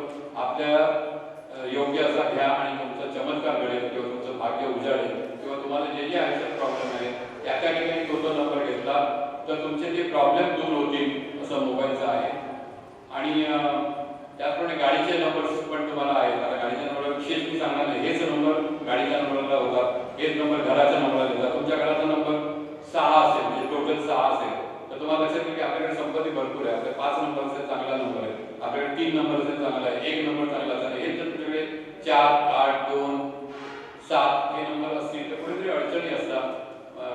S2: आपल्या योग्य असा घ्या आणि तुमचा चमत्कार घडेल किंवा तुमचं भाग्य उजाडेल किंवा तुम्हाला जे जे आयुष्यात प्रॉब्लेम आहेत त्या ठिकाणी तो नंबर घेतला तर तुमचे ते प्रॉब्लेम दूर होतील असं मोबाईलचं आहे. आणि त्याचप्रमाणे गाडीचे नंबर्स पण तुम्हाला आहेत. आता गाडीच्या नंबरला विशेष मी सांगणार नाही. हेच नंबर गाडीच्या नंबरला होतात, हेच नंबर घराच्या नंबरला देतात. तुमच्या घराचा नंबर 6 असेल म्हणजे टोटल 6 असेल तर तुम्हाला लक्षात येईल की आपल्याकडे संपत्ती भरपूर आहे. आपले 5 नंबर असेल चांगला नंबर आहे, आपल्याकडे 3 नंबर असेल चांगला आहे, 1 नंबर चांगला असेल. हे जर तुमच्याकडे 4, 8, 2, 7 हे नंबर असतील तर कुठेतरी अडचणी असतात,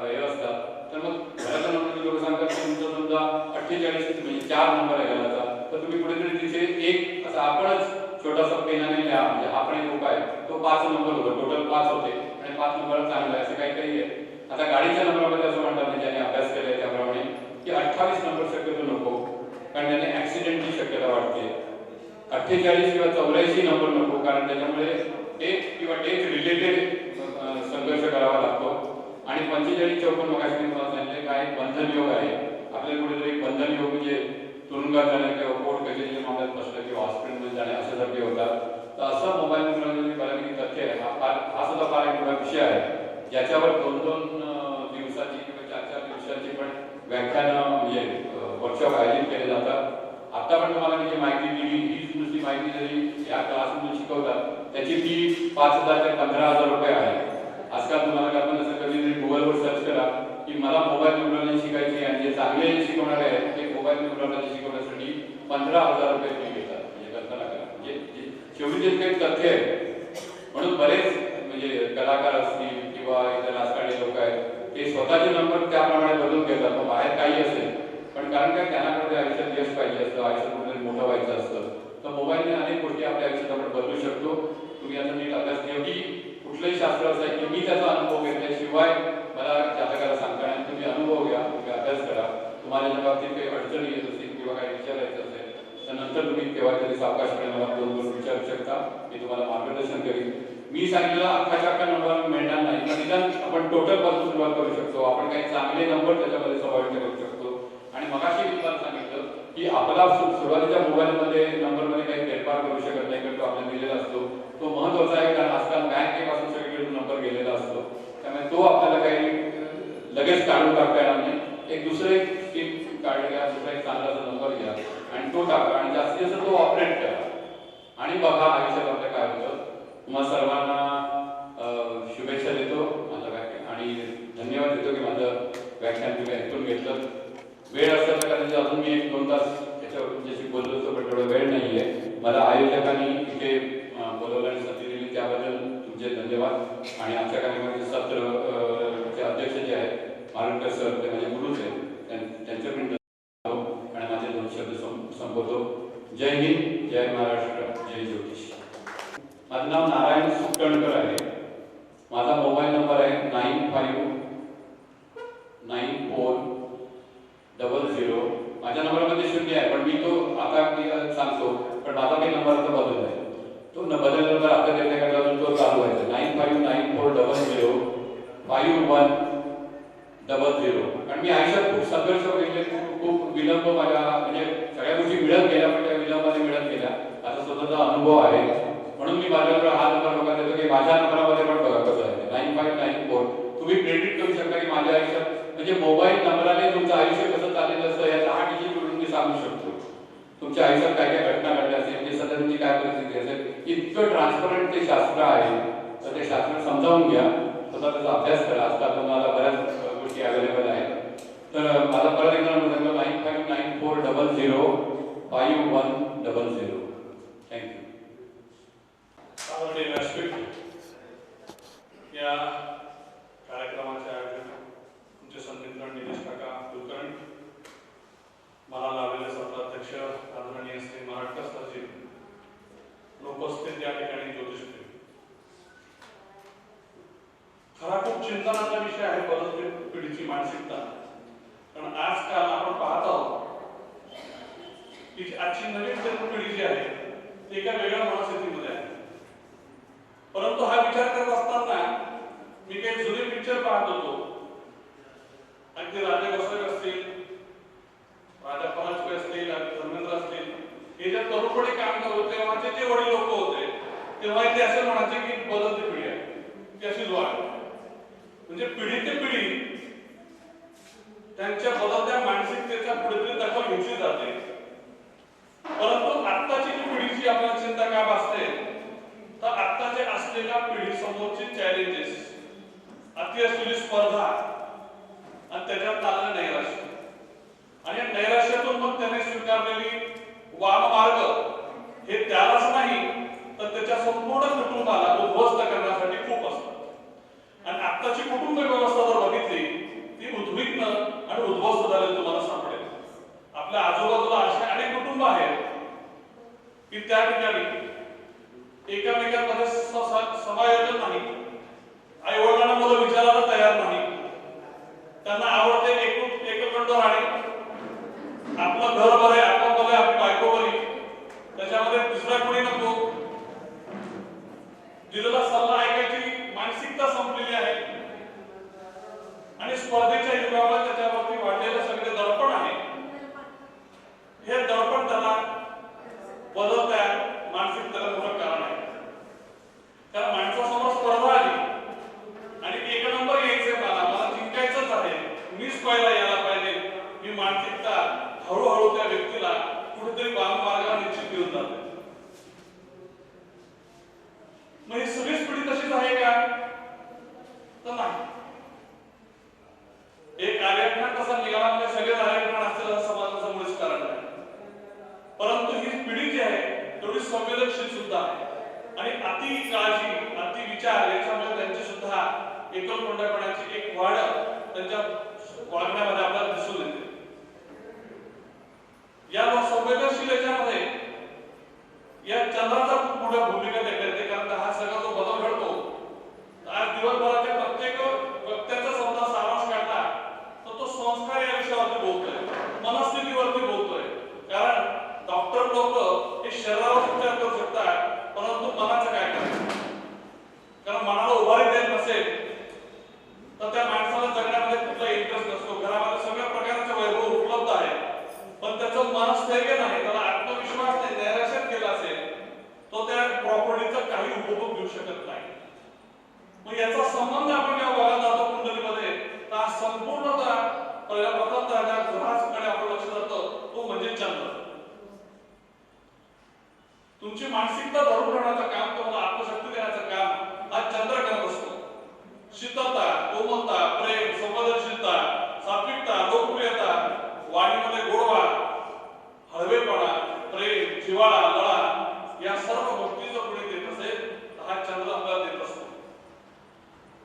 S2: हे असतात. तर मग घराचा नंबर लोक सांगतात तुमचा समजा 48 म्हणजे 4 नंबर आहे घराचा तर तुम्ही कुठेतरी तिथे एक असं आपणच छोटासा पेनाने लिहा. म्हणजे आपण एक उपाय तो 5 नंबर होतो, टोटल 5 होते आणि 5 नंबर चांगला आहे असं काही काही आहे. आता गाडीच्या नंबरमध्ये असं म्हणतात नाही ज्याने अभ्यास केलाय त्याप्रमाणे की 28 नंबर शक्यतो नको कारण त्याने ऍक्सिडेंटची शक्यता वाटते. 48 किंवा 84 नंबर नको कारण त्याच्यामुळे डेथ किंवा डेथ रिलेटेड संघर्ष करावा लागतो. आणि 45, 54 मगाशी मी तुम्हाला सांगितले काय बंधन योग आहे. आपल्याला कुठेतरी बंधन योग म्हणजे तुरुंगात जाणे किंवा कोर्ट कचेरीच्या मामल्यात बसणं किंवा हॉस्पिटलमध्ये जाणे अशासारखे होतात. तर असं मोबाईल नंबरमध्ये बऱ्यापैकी तथ्य आहे. हा सुद्धा फार एक मोठा विषय आहे ज्याच्यावर 2-2 दिवसाची किंवा 4-4 दिवसाची पण व्याख्यानं म्हणजे वर्कशॉप आयोजित केले जातात. आता पण तुम्हाला मी जी माहिती दिली हीच नुसती माहिती जरी या क्लासमधून शिकवतात त्याची फी 5,000 ते 15,000 रुपये आहे. आजकाल तुम्हाला कल्पना नसेल कधीतरी गुगलवर सर्च करा की मला मोबाईल न्यूमरॉलॉजी शिकायची आणि जे चांगले शिकवणारे आहेत ते मोबाईल न्यूमरॉलॉजी शिकवण्यासाठी 15,000 रुपये फी घेतात. म्हणजे कल्पना करा. म्हणजे शेवटी जे काही तथ्य आहे म्हणून बरेच म्हणजे कलाकार असतील किंवा इतर राजकारणी लोक आहेत ते स्वतःचे नंबर त्याप्रमाणे बदलून घेतात. मग बाहेर काही असेल पण कारण काय त्यांना कधी आयुष्यात यश पाहिजे असतं, आयुष्यात कुठेतरी मोठं व्हायचं असतं, तर मोबाईलने अनेक गोष्टी आपल्या आयुष्यात आपण बदलू शकतो. तुम्ही आता नीट अभ्यास घ्या की कुठलंही शास्त्र असं आहे की मी त्याचा अनुभव घेतल्याशिवाय मला जातकाला सांगता आणि तुम्ही अनुभव घ्या, तुम्ही अभ्यास करा. तुम्हाला ज्या बाबतीत काही अडचणी येत असतील किंवा काही विचारायचं असेल तर नंतर तुम्ही केव्हा तरी सावकाशपणे मला फोन करून विचारू शकता. मी तुम्हाला मार्गदर्शन करीन. मी सांगितलेला अख्खा नंबर मिळणार नाही, पण निदान आपण टोटल पासून सुरुवात करू शकतो. आपण काही चांगले नंबर त्याच्यामध्ये समाविष्ट करू शकतो. आणि मगाशी मी तुम्हाला सांगितलं की आपला सुरुवातीच्या मोबाईलमध्ये नंबरमध्ये काही फेरफार करू शकत नाही, कारण तो आपल्याला दिलेला असतो. तो महत्त्वाचा आहे, कारण आजकाल बँकेपासून सगळीकडे नंबर गेलेला असतो. त्यामुळे तो आपल्याला काही लगेच काढून टाकता येणार नाही. एक दुसरं एक स्कीम काढून घ्या, दुसरा एक चांगला नंबर घ्या आणि तो टाका आणि जास्तीत जास्त तो ऑपरेट करा आणि बघा आयुष्यात आपल्या काय होतं. तुम्हा सर्वांना शुभेच्छा देतो माझं व्याख्यान आणि धन्यवाद देतो की माझं व्याख्यान तुम्ही ऐकून घेतलं. वेळ असता तर कदाचित अजून मी 1-2 तास त्याच्यावर तुमच्याशी बोललो असतो, पण तेवढा वेळ नाही आहे. मला आयोजकांनी इथे बोलवलं आणि संधी दिली त्याबद्दल तुमचे धन्यवाद. आणि आमच्या कार्यक्रमाचे सत्रचे अध्यक्ष जे आहेत मारुटकर सर, ते माझे गुरुच आहेत, त्यांचं पण आणि माझे 2 शब्द संबोधतो. जय हिंद, जय महाराष्ट्र, जय ज्योतिष. माझं नाव नारायण सुकटणकर आहे. माझा मोबाईल नंबर आहे 959400. माझ्या नंबरमध्ये 0 आहे, पण मी तो आता सांगतो, पण माझा काही नंबर आता बदलला आहे. तो बदलला नंबर आता देण्याकडे अजून तो चालू व्हायचा. 9594005100. आणि मी आयुष्यात खूप संघर्ष केले, खूप विलंब माझ्या म्हणजे सगळ्या गोष्टी मिळत गेल्या, पण त्या विलंबाने मिळत गेल्या. आता स्वतःचा अनुभव आहे, म्हणून मी माझ्याकडे हा नंबर लोकांना देतो की माझ्या नंबरामध्ये पण बघा कसं आहे. 9594. तुम्ही प्रेडिक्ट करू शकता की माझ्या आयुष्यात म्हणजे मोबाईल नंबराने तुमचं आयुष्य कसं चाललेलं असतं याचा 8 डिजिट करून मी सांगू शकतो. तुमच्या आयुष्यात काय काय घटना घडल्या असेल, म्हणजे सध्या तुमची काय परिस्थिती असेल, इतकं ट्रान्सपरंट ते शास्त्र आहे. तर ते शास्त्र समजावून घ्या, स्वतः त्याचा अभ्यास करा. आजकाल तुम्हाला बऱ्याच गोष्टी अवेलेबल आहेत. तर मला परत एकदा नंबर सांगतो 9594005100. थँक्यू.
S3: आवडते व्यासपीठ या कार्यक्रमाचे आयोजक तुमचे सन्मित्र निलेश काका कुलकर्णी, मला लावलेले सत्राध्यक्ष आदरणीय श्री महाराष्ट्र सरजी, उपस्थित या ठिकाणी ज्योतिषप्रेमी. खरा खूप चिंतनाचा विषय आहे बदलती पिढीची मानसिकता. कारण आजकाल आपण पाहत आहोत की आजची नवीन तरुण पिढी जी आहे ती एका वेगळ्या मनस्थितीमध्ये आहे. परंतु हा विचार करत असताना मी काही जुने पिक्चर पाहत होतो. अगदी राजा गोसावी असतील, राजा पराजय असतील, धर्मेंद्र असतील, हे ज्या तरुणपणी काम करत होते तेव्हाचे जे वडील लोक होते तेव्हा ते असे म्हणायचे की बदलती पिढी आहे ती अशीच वाढ. म्हणजे पिढी ते पिढी त्यांच्या बदलत्या मानसिकतेच्या कुठेतरी दखल घेतली जाते. परंतु आत्ताची जी पिढीची आपल्याला चिंता का भासते तर आत्ताचे असलेल्या पिढी समोरचे चॅलेंजेस, अति असलेली स्पर्धा आणि त्याच्यात आलेलं नैराश्य आणि या नैराश्यातून मग त्याने स्वीकारलेली वाममार्ग हे त्यालाच नाही तर त्याच्या संपूर्ण कुटुंबाला उद्ध्वस्त करण्यासाठी खूप असतात. आणि आत्ताची कुटुंब व्यवस्था जर बघितली ती उद्विग्न आणि उद्ध्वस्त झालेली तुम्हाला सापडेल. आपल्या आजूबाजूला असे अनेक कुटुंब आहेत की त्या ठिकाणी एकमेकांमध्ये समायोजन नाही, आई वडिलांना मुलं विचारायला तयार नाही, त्यांना आवडते एकखंड राहणे, आपलं घर बरं आहे, आपण बरं आहे, आपली बायको बरी, त्याच्यामध्ये दुसरा कोणी नको, दिलेला सल्ला ऐकायची मानसिकता संपलेली आहे. आणि स्पर्धेच्या युगामध्ये त्याच्यावरती वाढलेलं सगळे दडपण आहे. हे दडपण त्याला बदलत्या मानसिकतेला मोठं कारण आहे. कारण माणसासमोर स्पर्धा आली आणि 1 नंबर यायचंय, मला जिंकायचंच आहे, मीच पहिला यायला पाहिजे, ही मानसिकता हळूहळू त्या व्यक्तीला कुठेतरी वाममार्गावर निश्चित घेऊन जाते. मग ही सगळीच पिढी तशीच आहे का तर नाही. एक आर्यभटना कसा निघाला म्हणजे सगळे आर्यभटना असतील असं समाजाचं मुळीच कारण नाही. परंतु ही पिढी जी आहे तेवढी संवेदनशील सुद्धा आहे आणि अति काळजी, अति विचार याच्यामुळे त्यांची सुद्धा एकलकोंडेपणाची एक वाढ त्यांच्या वागण्यामध्ये आपल्याला दिसून येते. या संवेदनशील याच्यामध्ये या चंद्राचा खूप मोठा भूमिका देते, कारण हा सगळा जो बदल घडतो आज दिवसभराच्या प्रत्येक वक्त्याचा समजा सारांश काढला तर तो संस्कार या विषयावरती बोलतोय, मनस्थितीवरती बोलतोय. कारण डॉक्टर लोक हे शरीरावर उपचार करू शकतात, परंतु मनाचं काय करायचं? कारण मनाला उभारी देत नसेल तर त्या माणसाला जगण्यामध्ये कुठला इंटरेस्ट नसतो. घरामध्ये सगळ्या प्रकारचे वैभव उपलब्ध आहे, पण त्याचं मनस्थैर्य नाही, त्याला आत्मविश्वास नाही, नैराश्यात गेला असेल तो त्या प्रॉपर्टीचा काही उपभोग घेऊ शकत नाही. मग याचा संबंध आपण जेव्हा बघायला जातो कुंडलीमध्ये, तर हा संपूर्णतः प्रथमतः ज्या ग्रहाकडे आपण लक्ष जातं तो म्हणजे चंद्र. तुमची मानसिकता धरून ठेवण्याचं काम, तुम्हाला आत्मशक्ती देण्याचं काम हा चंद्र करत असतो. शीतलता, कोमलता, प्रेम, संवेदनशीलता, सात्विकता, लोकप्रियता, वाणीमध्ये गोडवा, हळवेपणा, प्रेम, जिव्हाळा, लळा या सर्व गोष्टी जर कोणी देत असेल तर हा चंद्र आपल्याला देत असतो.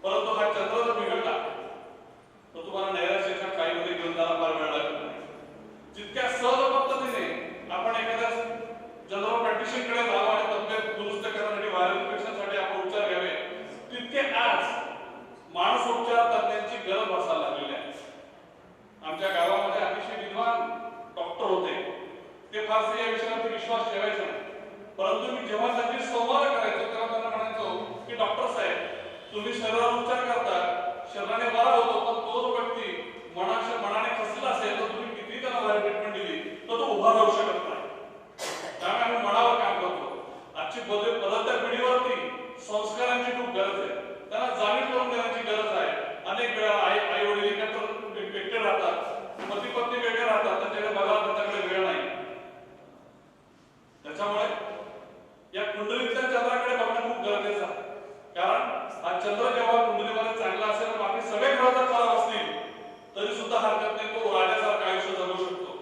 S3: परंतु हा चंद्र जर बिघडला तर तुम्हाला नैराश्याच्या काहीमध्ये घेऊन जायला फार वेळ लागत नाही. जितक्या सहज पद्धतीने आपण एखाद्या जनरल प्रॅक्टिशनकडे जावं आणि तब्येत दुरुस्त करण्यासाठी, व्हायरल इन्फेक्शनसाठी आपण उपचार घ्यावे, तितके आज मानसोपचार तज्ञांची गरज भासायला लागलेली आहे. आमच्या गावामध्ये अतिशय विद्वान डॉक्टर होते, ते फारसे या विषयावरती विश्वास ठेवायचे नाही. परंतु मी जेव्हा त्यांची संवाद करायचो तेव्हा त्यांना म्हणायचो की डॉक्टर साहेब, तुम्ही शरीरावर उपचार करता, शरीराने बरा होतो, पण तो जो व्यक्ती मनाने खचला असेल तर तुम्ही किती त्याला बाहेर ट्रीटमेंट दिली तर तो उभा राहू शकत नाही. त्यामुळे आम्ही मनावर काम करतो. आजची बदलत्या पिढीवरती संस्कारांची खूप गरज आहे, त्यांना जाणीव करून देण्याची गरज आहे. अनेक वेळा आई वडील एकटे राहतात, पती पत्नी वेगळे राहतात, त्यांच्याकडे बघायला त्यांच्याकडे वेळ नाही. त्याच्यामुळे या कुंडलीतल्या चंद्राकडे बघणं खूप गरजेचं आहे. कारण हा चंद्र जेव्हा कुंडलीमध्ये चांगला असेल तर बाकी सगळे ग्रह जर खराब असतील तरी सुद्धा हरकत नाही, तो राजासारखं आयुष्य जगू शकतो.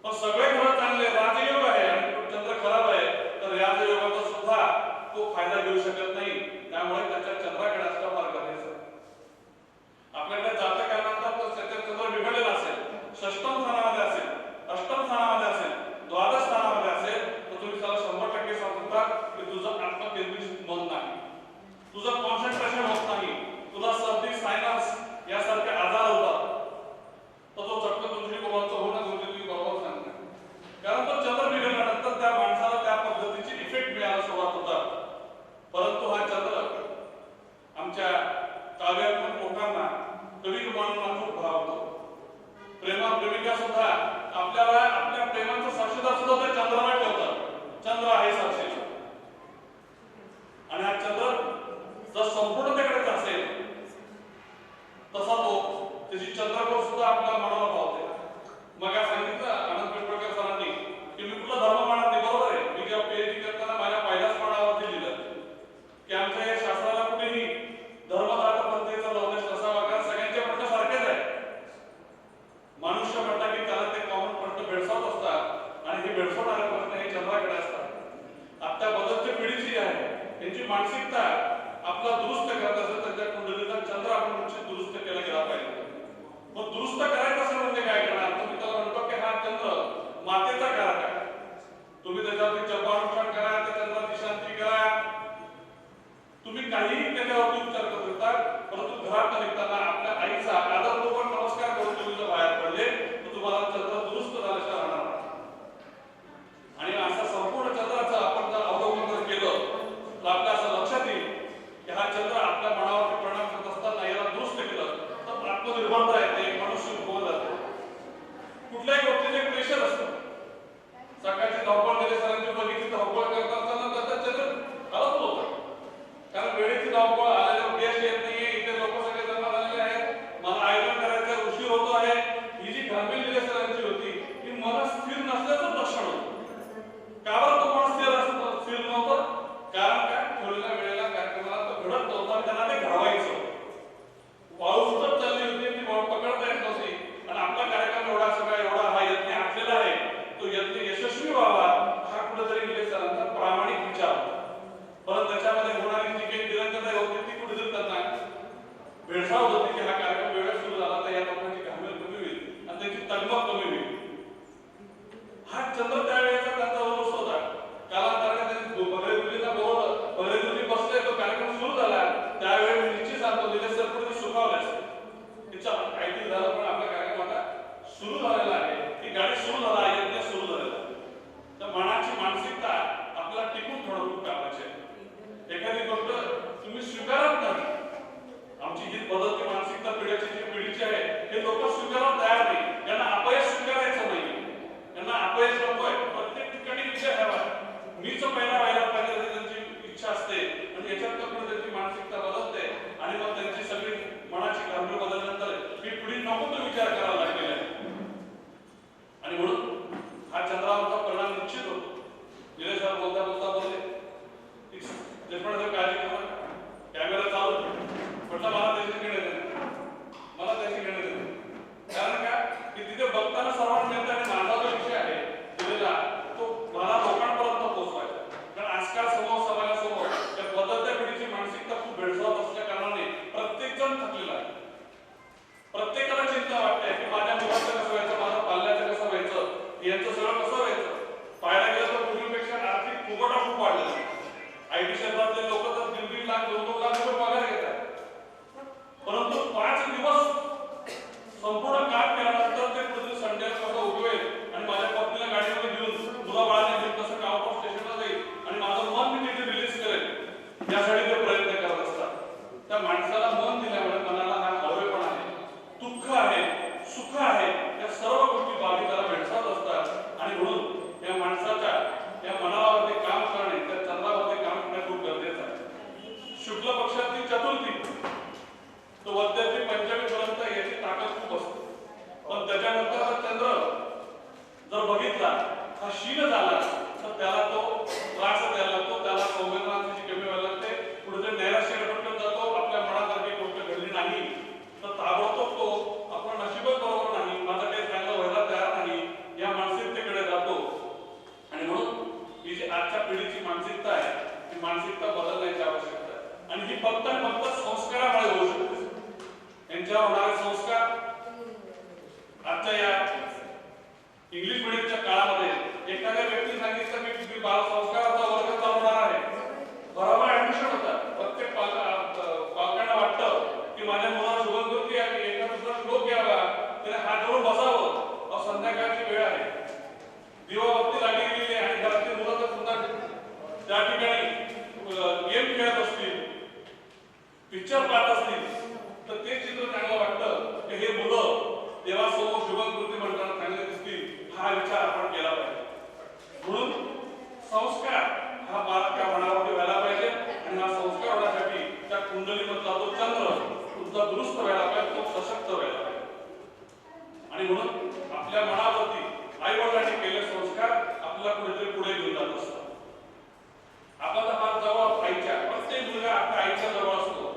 S3: पण सगळे ग्रह चांगले, राजयोग आहे आणि चंद्र खराब आहे तर राजयोगाचा सुद्धा तो फायदा घेऊ शकत नाही. त्यामुळे त्याच्या चंद्राकडे असणं फार गरजेचं आहे. आपल्याकडे जातकानंतर तर त्याचा चंद्र बिघडलेला असेल, षष्टम स्थानामध्ये असेल, अष्टम स्थानामध्ये असेल, द्वादश स्थानामध्ये असेल तर तुम्ही त्याला 100% सांगता की तुझं आत्मकेंद्रित मन नाही, तुझं कॉन्सन्ट्रेशन होत नाही, तुला सर्दी, सायनस यासारखे आजार होतात, तर तो चटकन तुमची कोणाचं होणं म्हणजे तुम्ही बरोबर सांगता. कारण तो चंद्र बिघडल्यानंतर त्या माणसाला त्या पद्धतीची इफेक्ट मिळायला सुरुवात होतात. परंतु हा चंद्र आमच्या काव्यात्मक लोकांना, कवी कुमारांना खूप भावतो. प्रेमिका सुद्धा आपल्याला आपल्या प्रेमाचा साक्षीदार सुद्धा ते चंद्राला ठेवतात. चंद्र आहे साक्षीदार. आणि हा चंद्र जर संपूर्णतेकडेच असेल तसा तो त्याची चंद्रकोर सुद्धा आपल्या मनाला भावते. मग सांगितलं आनंद पेटवळकर सरांनी की मी कुठला धर्म मानत नाही. बरोबर आहे. मी जेव्हा पीएचडी करताना माझ्या पहिल्याच पानावरती लिहिलं की आमच्या या शास्त्राला कुठेही धर्म जात पंथाचा लवलेश नसावा, कारण सगळ्यांचे प्रश्न सारखेच आहे. मनुष्य म्हटलं की त्याला ते कॉमन प्रश्न भेडसावत असतात आणि हे भेडसावणारे प्रश्न हे चंद्राकडे असतात. आता बदलत्या पिढीची आहे त्यांची मानसिकता आपला दुरुस्त करत असेल तर त्या कुंडलीचा चंद्र आपण निश्चित दुरुस्त केला गेला पाहिजे. मग दुरुस्त करायचं असेल म्हणजे काय करणार? तुम्ही त्याला म्हणतो की हा चंद्र मातेचा कारक आहे, तुम्ही त्याच्यावरती जपानुष्ठान करा, त्या चंद्राची शांती करा, तुम्ही काहीही त्याच्यावरती उपचार करू शकता. परंतु घरात निघताना आपल्या आईचा आदरपूर्वक नमस्कार करून तुम्ही जर बाहेर पडले तर तुम्हाला चंद्र दुरुस्त झाल्याशिवाय राहणार नाही. आणि असं संपूर्ण चंद्राचं आपण जर अवलोकन जर केलं तर आपल्या असं लक्षात येईल की हा चंद्र आपल्या मनावरती परिणाम करत असताना याला दुरुस्त केलं तर आत्मनिर्भरता येते, मनुष्य उभं जातो. कुठल्याही गोष्टीचे प्रेशर असतं. सकाळची धावपळ केली, सरांची बघितली धावपळ करत असताना त्याचा चंद्र हलत होता, कारण वेळेची धावपळ आलेलं गॅस येत नाहीये, इथे लोक सगळे जमा झालेले मीच पहिला व्हायला पाहिजे अशी त्यांची इच्छा असते आणि याच्यात पण त्यांची मानसिकता बदलते आणि मग त्यांची सगळी मनाची कर्म बदलल्यानंतर ही पिढी नको तो विचार करायला लागलेला आहे आणि म्हणून हा चंद्रावरचा परिणाम निश्चित होतो. निलेश सर बोलता बोलता बोलले देशपांडे काळजी करू नका, कॅमेरा चालू म्हटलं मला त्याची घेण्यात येते, मला त्याची घेण्यात येते. कारण काय की तिथे बघताना सर्वांना मिळतं आणि माझा जो विषय आहे दिलेला तो मला लोकांपर्यंत पोहोचवायचा. कारण आजकाल समाजासमोर त्या बदलत्या पिढीची मानसिकता खूप भेडसावत असल्या कारणाने प्रत्येक जण थकलेला आहे. प्रत्येकाला चिंता वाटते की माझ्या मुलाचं कसं व्हायचं, माझ्या पाल्याचं कसं व्हायचं, यांचं सगळं कसं व्हायचं. पाहायला गेलं तर पूर्वीपेक्षा आर्थिक फुगवटा खूप वाढलेला आहे. आयटी क्षेत्रातले लोक तर 3-3 लाख 2-2 लाख रुपये पगार घेतात, परंतु 5 दिवस संपूर्ण काम केल्यानंतर ते पुढे संडेला कसं उगवेल आणि माझ्या पत्नीला गाडीमध्ये घेऊन मुला बाळाने घेऊन कसं आउट ऑफ स्टेशनला जाईल आणि माझं मन मी तिथे रिलीज करेल यासाठी ते प्रयत्न करत असतात. त्या माणसाला मन दिल्यामुळे मनाला हा हळवेपणा आहे, दुःख आहे, सुख आहे, या सर्व गोष्टी बाबी त्याला भेडसावत असतात आणि म्हणून या माणसाच्या या मनावरती काम करणे, त्या चंद्रावरती काम करणे खूप गरजेचं आहे. शुक्ल पक्षातली चतुर्थी तो वद्याची पंचमी पर्यंत याची ताकद खूप असते, पण त्याच्यानंतर हा चंद्र जर बघितला हा शील झाला तर त्याला तो त्रास द्यायला लागतो, त्याला संवेदनाची कमी व्हायला लागते, पुढे नैराश्याकडे पटकन जातो. आपल्या मनासारखी गोष्ट घडली नाही तर ताबडतोब तो आपला नशीबच बरोबर नाही, माझं काही चांगलं व्हायला तयार नाही या मानसिकतेकडे जातो. आणि म्हणून ही जी आजच्या पिढीची मानसिकता आहे ती मानसिकता बदलण्याची आवश्यकता आहे आणि ही फक्त आणि फक्त संस्कारामुळे होऊ शकते. यांच्यावर होणारे संस्कार आजच्या या इंग्लिश मिडियमच्या काळामध्ये एखाद्या व्यक्ती सांगितलं की बाल संस्काराचा वर्ग चालवणार आहे, बरोबर ऍडमिशन होतात. प्रत्येक पालकांना वाटतं की माझ्या मुलाला शुभंकृती आहे, एका दुसरा श्लोक घ्यावा, त्याने हात जोडून बसावं. संध्याकाळची वेळ आहे, दिवाबत्ती लागली गेली आहे आणि घरातील मुलं तर सुद्धा त्या ठिकाणी गेम खेळत असतील, पिक्चर पाहत असतील तर ते चित्र चांगलं वाटतं की हे मुलं देवासमोर शुभंकृती म्हणताना चांगले दिसतील, हा विचार आपण केला पाहिजे. म्हणून संस्कार हा बालका मनावरती व्हायला पाहिजे आणि हा संस्कार होण्यासाठी त्या कुंडलीमधला तो चंद्र तुमचा दुरुस्त व्हायला पाहिजे, तो सशक्त व्हायला पाहिजे. आणि म्हणून आपल्या मनावरती आई वडिलांनी केलेले संस्कार आपल्याला कुठेतरी पुढे घेऊन जात असतात. आपण तर फार जवळ आईच्या, प्रत्येक मुलगा आपल्या आईच्या जवळ असतो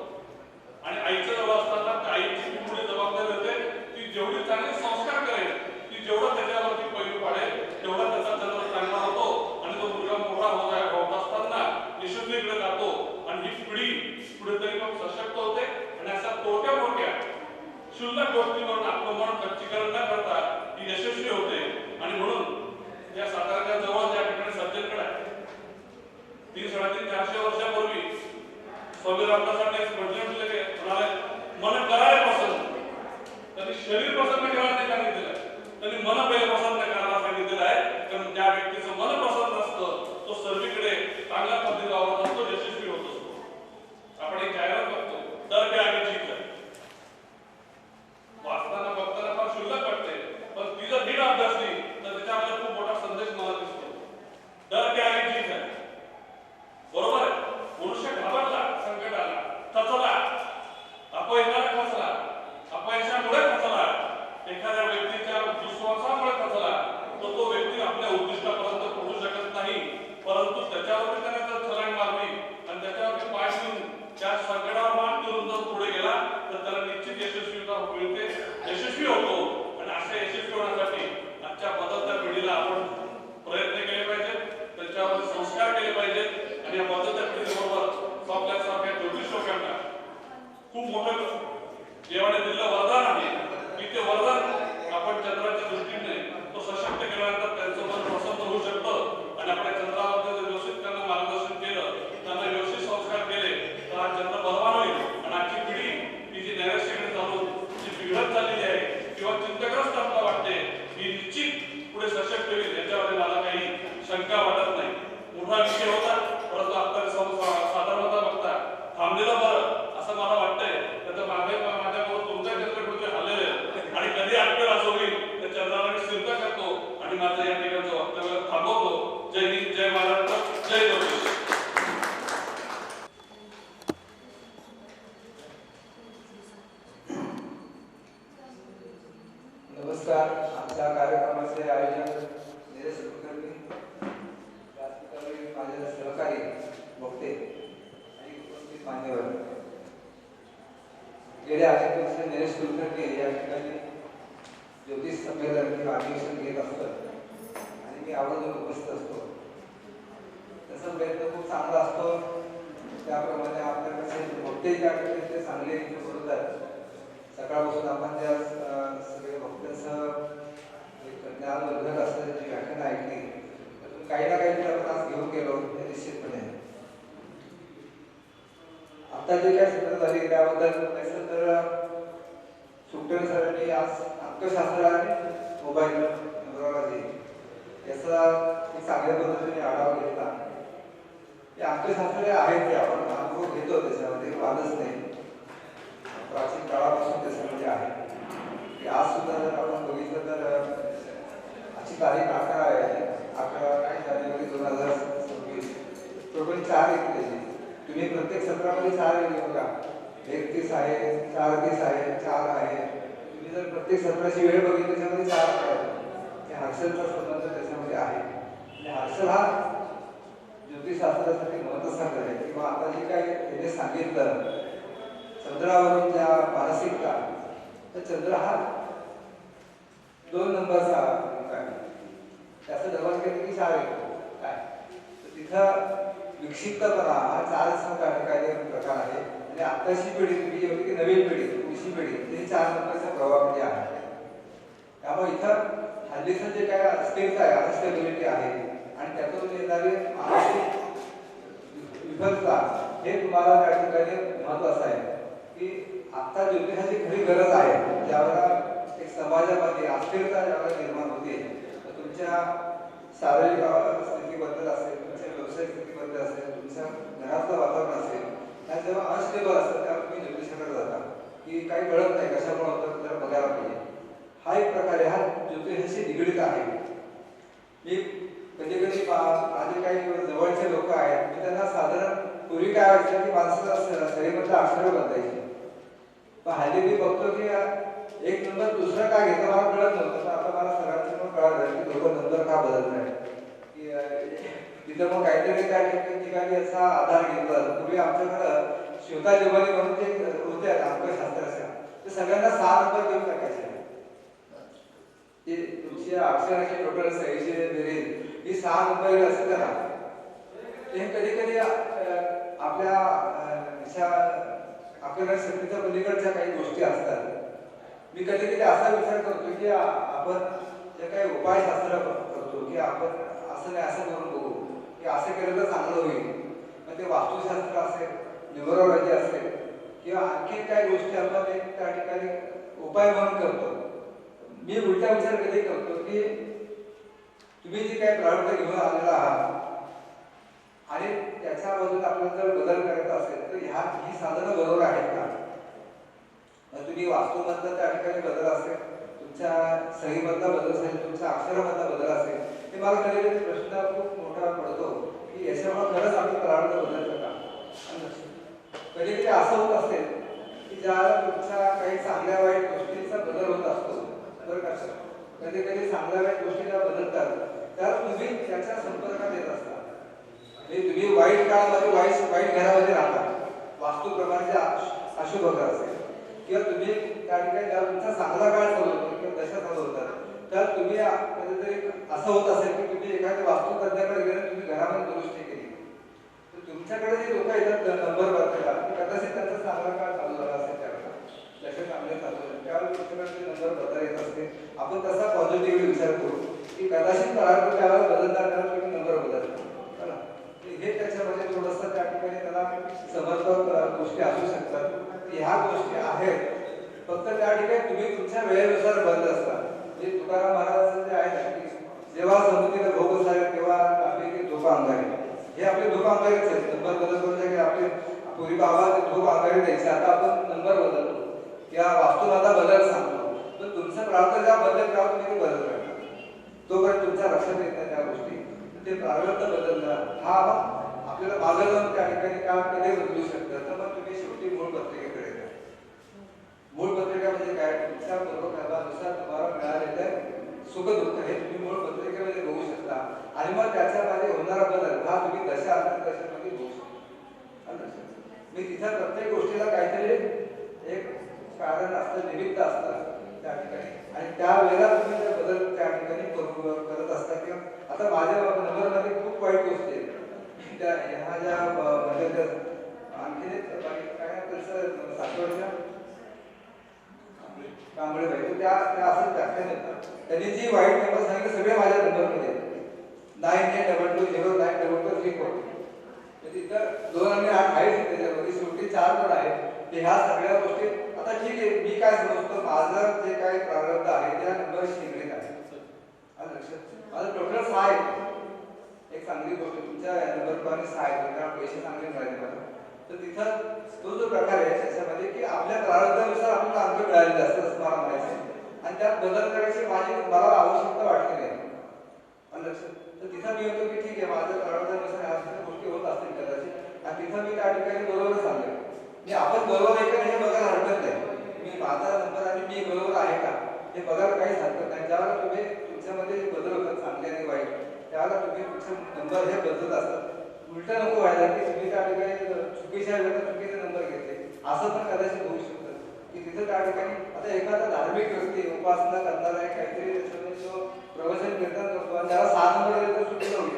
S3: आणि आईच्या जवळ असताना आईची पुढे जबाबदारी होते, ती जेवढी चांगले संस्कार करेल, ती जेवढा त्याच्यावरती पैलू पाडेल तेवढा त्याचा चंद्र चांगला होतो आणि तो मुलगा मोठा होत असताना निशुद्धीकडे जातो आणि ही पिढी कुठेतरी मग सशक्त होते आणि अशा तोट्या मोठ्या क्षुल्लक गोष्टीवरून आपलं मन खच्चीकरण न करता ती यशस्वी होते. आणि म्हणून या साताऱ्याच्या जवळ ज्या ठिकाणी सज्जनगड आहे, 300-450 वर्षापूर्वी स्वामी रामदासांनी म्हटले म्हणाले मन करायला पसंत, त्यांनी शरीर पसंत करायला नाही सांगितलेलं, त्यांनी मन पहिले पसंत करायला सांगितलेलं आहे. कारण ज्या व्यक्तीचं मन पसंत असतं तो सर्वीकडे चांगल्या पद्धतीने वावरत असतो, यशस्वी होत असतो. आपण एक जाहिरात बघतो, दर के आगे जीत है. वाचताना बघताना फार शुल्लक वाटते, पण ती जर नीट अभ्यासली तर त्याच्यामध्ये खूप मोठा संदेश मला दिसतो.
S4: वक्ते आणि उपस्थित मान्यवर, गेल्या अनेक वर्ष निलेश कुलकर्णी या ठिकाणी ज्योतिष संमेलन किंवा अधिवेशन घेत असतात आणि मी आवर्जून उपस्थित असतो. त्याचा प्रयत्न खूप चांगला असतो. त्याप्रमाणे आपल्याकडे वक्ते ज्या ठिकाणी ते चांगले बोलतात. सकाळपासून आपण त्या सगळे वक्त्यांसह ज्ञानवर्धक असणारी जी व्याख्यानं ऐकली त्यातून काही ना काही आपण आज घेऊन गेलो हे निश्चितपणे. आता जे काही सत्र झाली त्याबद्दल बोलायचं तर सुखदेव सरांनी आज अंकशास्त्र आणि मोबाईल न्यूमरॉलॉजी याचा एक चांगल्या पद्धतीने आढावा घेतला. हे अंकशास्त्र आहेत ते आपण अनुभव घेतो, त्याच्यामध्ये वादच नाही. प्राचीन काळापासून त्याच्यामध्ये आहे की आज सुद्धा जर आपण बघितलं तर आजची तारीख 11 आहे. 11 जानेवारी 2026. टोटल 4 येते. तुम्ही प्रत्येक सत्रामध्ये 4 येते बघा. 31 आहे, 4:30 आहे, 4 आहे. तुम्ही जर प्रत्येक सत्राची वेळ बघितली त्याच्यामध्ये 4 आहे. हर्षलचा संबंध त्याच्यामध्ये आहे. आणि हर्षल हा ज्योतिषशास्त्रासाठी महत्त्वाचा आहे. किंवा आता जे काही त्याने सांगितलं चंद्रावरून ज्या मानसिकता, तर चंद्र हा 2 नंबरचा आहे. त्याचं डबल केलं की 4 येतो काय. तर तिथं विक्षिप्तपणा हा 4चा काही प्रकार आहे. आणि आत्ताची पिढी तुम्ही होती की नवीन पिढी, पुढची पिढी ही 4 नंबरच्या प्रभावामध्ये आहे. त्यामुळे इथं हल्लीचं जे काय अस्थिरता आहे, अनस्टेबिलिटी आहे आणि त्यातून येणारी मानसिक विफलता हे तुम्हाला त्या ठिकाणी महत्त्वाचं आहे की आता ज्योतिषाची खरी गरज आहे. ज्यावेळेला एक समाजामध्ये अस्थिरता ज्यावेळेला निर्माण होते तर तुमच्या शारीरिक स्थितीबद्दल असेल, तुमच्या व्यवसायिक स्थितीबद्दल असेल, तुमच्या घरातलं वातावरण असेल, त्या जेव्हा अनस्टेबल असतं त्यावेळेला तुम्ही ज्योतिषाकडे जाता की काही कळत नाही कशामुळे होतं जरा बघायला पाहिजे. हा एक प्रकार आहे, हा ज्योतिषाशी निगडीत आहे. मी कधी कधी माझे काही जवळचे लोक आहेत, मी त्यांना साधारण पूर्वी काय व्हायचं की माणसाला शरीरातलं अक्षर बदलायचे. पण हल्ली मी बघतो की एक नंबर दुसरा काय घेतो मला कळत नव्हतं. आता मला सगळ्यांचं पण कळालं की लोक नंबर का बदलत नाही. की तिथं मग काहीतरी त्या ठिकाणी याचा आधार घेतला. पूर्वी आमच्याकडं शिवता जेवानी म्हणून ते होते अंकशास्त्राच्या, ते सगळ्यांना 6 नंबर देऊन टाकायचे. ते तुमची अक्षराची टोटल 600 बेरीज ही 6 नंबर असेल करा. ते कधी कधी आपल्या आपल्याला शक्तीच्या पलीकडच्या काही गोष्टी असतात. मी कधी कधी असा विचार करतो की आपण जे काही उपायशास्त्र करतो की आपण असं नाही असं करून बघू की असं केलं तर चांगलं होईल. मग ते वास्तुशास्त्र असेल, न्यूमरॉलॉजी असेल किंवा आणखी काही गोष्टी आपण एक त्या ठिकाणी उपाय म्हणून करतो. मी उलटा विचार कधी करतो की तुम्ही जे काही प्रारंभ घेऊन आलेला आहात आणि त्याच्याबद्दल आपल्याला जर बदल करायचा असेल तर ही साधनं बरोबर आहेत का. तुम्ही वास्तूमधला त्या ठिकाणी बदल असेल, तुमच्या सहीमधला बदल असेल, तुमच्या अक्षरामधला बदल असेल, ते मला कधी कधी प्रश्न खूप मोठा पडतो की याच्यामुळे खरंच आपण प्रारंभ बदलतं का. कधी कधी असं होत असेल की ज्या तुमच्या काही चांगल्या वाईट गोष्टींचा बदल होत असतो बरं का. कधी कधी चांगल्या वाईट गोष्टी ज्या बदलतात त्या तुम्ही त्याच्या संपर्कात येत असता. तुम्ही वाईट काळामध्ये वाईट घरामध्ये राहता, वास्तूप्रमाणे अशुभ घर असेल किंवा तुम्ही त्या ठिकाणी जेव्हा तुमचा चांगला काळ चालू होतो किंवा दशा चालू होतात तर तुम्ही कधीतरी असं होत असेल की तुम्ही एखाद्या वास्तुतज्ञाकडे गेले, तुम्ही घरामध्ये दुरुस्ती केली तर तुमच्याकडे जे लोक येतात नंबर बदलायला कदाचित त्यांचा चांगला काळ चालू झाला असेल, त्यावेळेला दशा चांगले चालू झाले त्यावेळेला तुमच्याकडे नंबर बदल येत असते. आपण तसा पॉझिटिव्हली विचार करू की कदाचित काळात त्यावेळेला बदलणार कारण तुम्ही नंबर बदलता. हे त्याच्यामध्ये थोडंसं त्या ठिकाणी त्याला समर्पक गोष्टी असू शकतात. ह्या गोष्टी आहेत, फक्त त्या ठिकाणी तुम्ही तुमच्या वेळेनुसार बदलत असता. म्हणजे तुकाराम महाराजांचं जे आहे ना की जेव्हा समुद्रीला भोग सारे तेव्हा आपले धोका अंगारे, हे आपले धोका अंगारेच आहेत. नंबर बदल करून की आपले पूर्वी बाबा धोका अंगारे द्यायचे, आता आपण नंबर बदलतो किंवा वास्तुवादा बदल सांगतो. तर तुमचा प्रार्थ ज्या बदल तेव्हा तुम्ही ते बदल करता, तोपर्यंत तुमच्या लक्षात येत नाही त्या गोष्टी. ते प्रारब्ध बदलणं हा आपल्याला मागे जाऊन त्या ठिकाणी का कधी बदलू शकतं. तर मग तुम्ही शेवटी मूळ पत्रिकेकडे येता. मूळ पत्रिका म्हणजे काय, तुमच्या पूर्वकर्मानुसार तुम्हाला मिळालेलं सुख दुःख हे तुम्ही मूळ पत्रिकेमध्ये बघू शकता. आणि मग त्याच्यामध्ये होणारा बदल हा तुम्ही दशा अंतर्दशामध्ये बघू शकता. मी तिथं प्रत्येक गोष्टीला काहीतरी एक कारण असतं, निमित्त असतं त्या ठिकाणी, आणि त्यावेळेला तुम्ही ते बदल त्या ठिकाणी करत असता. किंवा आता माझ्या नंबरमध्ये खूप वाईट गोष्टी आहेत त्या ह्या ज्या म्हणजे आणखी काय कसं सातवडच्या कांबळे भाई त्या त्या असं व्याख्यान येतात. त्यांनी जी वाईट नंबर सांगितलं सगळे माझ्या नंबरमध्ये 9822092234. तिथं 2 आणि 8 आहेत त्याच्यामध्ये, शेवटी 4 पण आहेत. ते ह्या सगळ्या गोष्टी आता ठीक आहे. मी काय समजतो, माझं जे काही प्रारब्ध आहे त्या नंबरशी निगडीत आहे. आलं लक्षात? माझं टोटल 6 आहे. एक चांगली गोष्ट तुमच्या नंबर 6 आहे, कारण पैसे चांगले मिळाले मला. तर तिथं तो जो प्रकार आहे त्याच्यामध्ये की आपल्या प्रारब्धानुसार आपल्याला अंक मिळालेले असतात असं मला म्हणायचं, आणि त्यात बदल करायची मला आवश्यकता वाटते नाही. आलं लक्षात? तर तिथं मी म्हणतो की ठीक आहे, माझ्या प्रारब्धानुसार ह्या सगळ्या गोष्टी होत असतील कदाचित, आणि तिथं मी त्या ठिकाणी बरोबर सांगेन. मी आपण बरोबर आहे का हे बघायला हरकत नाही. मी माझा नंबर आणि मी बरोबर आहे का हे बघायला काहीच हरकत नाही. ज्यावेळेला तुम्ही तुमच्यामध्ये बदल होतात चांगले आणि वाईट, त्यावेळेला तुम्ही तुमचे नंबर हे बदलत असतात. उलट नको व्हायला की तुम्ही त्या ठिकाणी चुकीच्या वेळेला चुकीचे नंबर घेतले, असं पण कदाचित होऊ शकतं. की तिथं त्या ठिकाणी आता एखादा धार्मिक व्यक्ती उपासना करणार आहे, काहीतरी त्याच्यामध्ये तो प्रवचन कीर्तन करतो आणि त्याला 6 नंबर दिले तर चुकीचं होईल.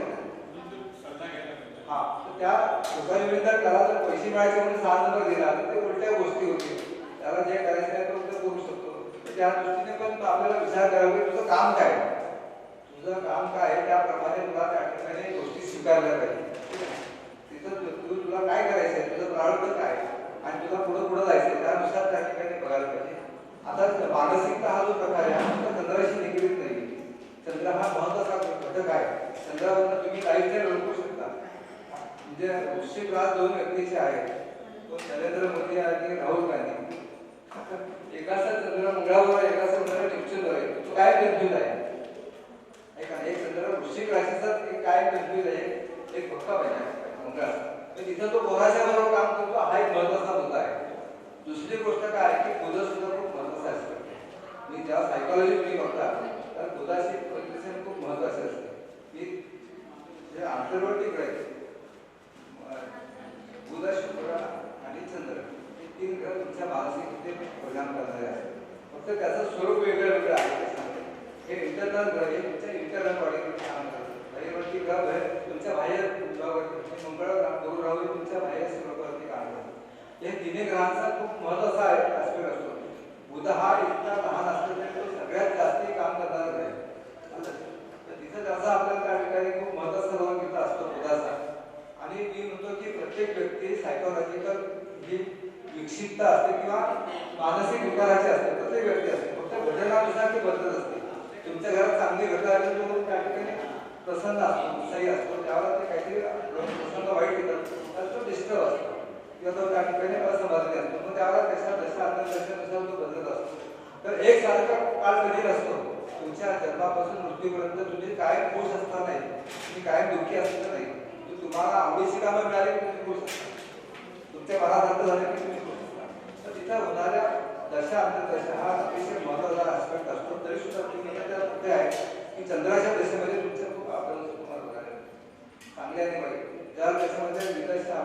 S4: हा, तर त्या लोकांविरुद्ध त्याला जर पैसे मिळायचे म्हणून 6 नंबर दिला तर ते उलट्या गोष्टी होतील. त्याला जे करायचं आहे तो करू शकतो. तर त्या दृष्टीने पण आपल्याला विचार करावा की तुझं काम काय आहे, तुझं काम काय आहे, त्याप्रमाणे तुला त्या ठिकाणी गोष्टी स्वीकारल्या पाहिजे. तिथं तुला काय करायचं आहे, तुझं प्रारब्ध काय आहे आणि तुला पुढं जायचं, त्यानुसार त्या ठिकाणी बघायला पाहिजे. आता मानसिकता हा जो प्रकार आहे हा फक्त चंद्राशी निगडीत नाही. चंद्र हा महत्वाचा घटक आहे. चंद्रावरनं तुम्ही लाईफस्टाईल ओळखू शकता. म्हणजे वृश्चिक रास 2 व्यक्तीचे आहेत, तो नरेंद्र मोदी आणि राहुल गांधी. एकाचा चंद्र मंगळावर आहे, एकाचा चंद्र नेपच्यूनवर आहे. तो काय कन्फ्यूज आहे एक चंद्र वृश्चिक राशीचा काय कन्फ्यूज आहे, एक भक्का पाहिजे मंगळाचा. तिथं तो कोणाच्या बरोबर काम करतो हा एक महत्वाचा मुद्दा आहे. दुसरी गोष्ट काय आहे की बुध सुद्धा खूप महत्वाचा असतो. मी जेव्हा सायकोलॉजी तुम्ही बघता तर बुधाची कंडिशन खूप महत्वाची असते. की जे आंतरवर्ती ग्रह बुध, शुक्र आणि चंद्र हे 3 ग्रह तुमच्या मानसिकतेवर परिणाम करणारे आहेत. फक्त त्याचं स्वरूप वेगळं वेगळं आहे. हे इंटरनल ग्रह हे तुमच्या इंटरनल बॉडीवर काम करतात. बाह्यवर्ती ग्रह तुमच्या बाह्य ग्रहावरती, मंगळ गुरु राहू तुमच्या बाह्य स्वरूपावरती काम करतात. हे 3 ग्रहांचा खूप महत्वाचा ऍस्पेक्ट असतो. बुध हा इतका लहान असतो तरी तो सगळ्यात जास्ती काम करणारा ग्रह आहे. तर तिथं त्याचा आपल्याला त्या ठिकाणी खूप महत्वाचा रोल घेतला असतो बुधाचा. आणि मी म्हणतो की प्रत्येक व्यक्ती सायकोलॉजिकल ही विकसितता असते किंवा मानसिक विकाराची असते. प्रत्येक व्यक्ती असते, फक्त घटनानुसार ती बदलत असते. तुमच्या घरात चांगली घटना आली तर त्या ठिकाणी प्रसन्न असतो, उत्साही असतो. त्यावेळेला ते काहीतरी प्रसंग वाईट येतात तर तो डिस्टर्ब असतो किंवा तो त्या ठिकाणी असमाधानी असतो. मग त्यावेळेला दशा अंतर्दशानुसार तो बदलत असतो. तर एकसारखा काळ कधी नसतो. तुमच्या जन्मापासून मृत्यूपर्यंत तुम्ही कायम खुश असता नाही, तुम्ही कायम दुःखी असता नाही. तुम्हाला आवडीची कामं मिळाली की तुम्ही खुश असता, तुमच्या मनासारखं झालं की तुम्ही खुश असता. तर तिथं होणाऱ्या दशा अंतर्दशा हा अतिशय महत्वाचा ऍस्पेक्ट असतो. तरी सुद्धा तुम्ही त्यात कुठे आहे की चंद्राच्या दशेमध्ये तुमच्या खूप आपल्याला तुम्हाला चांगले आणि वाईट ज्या दशेमध्ये विदशा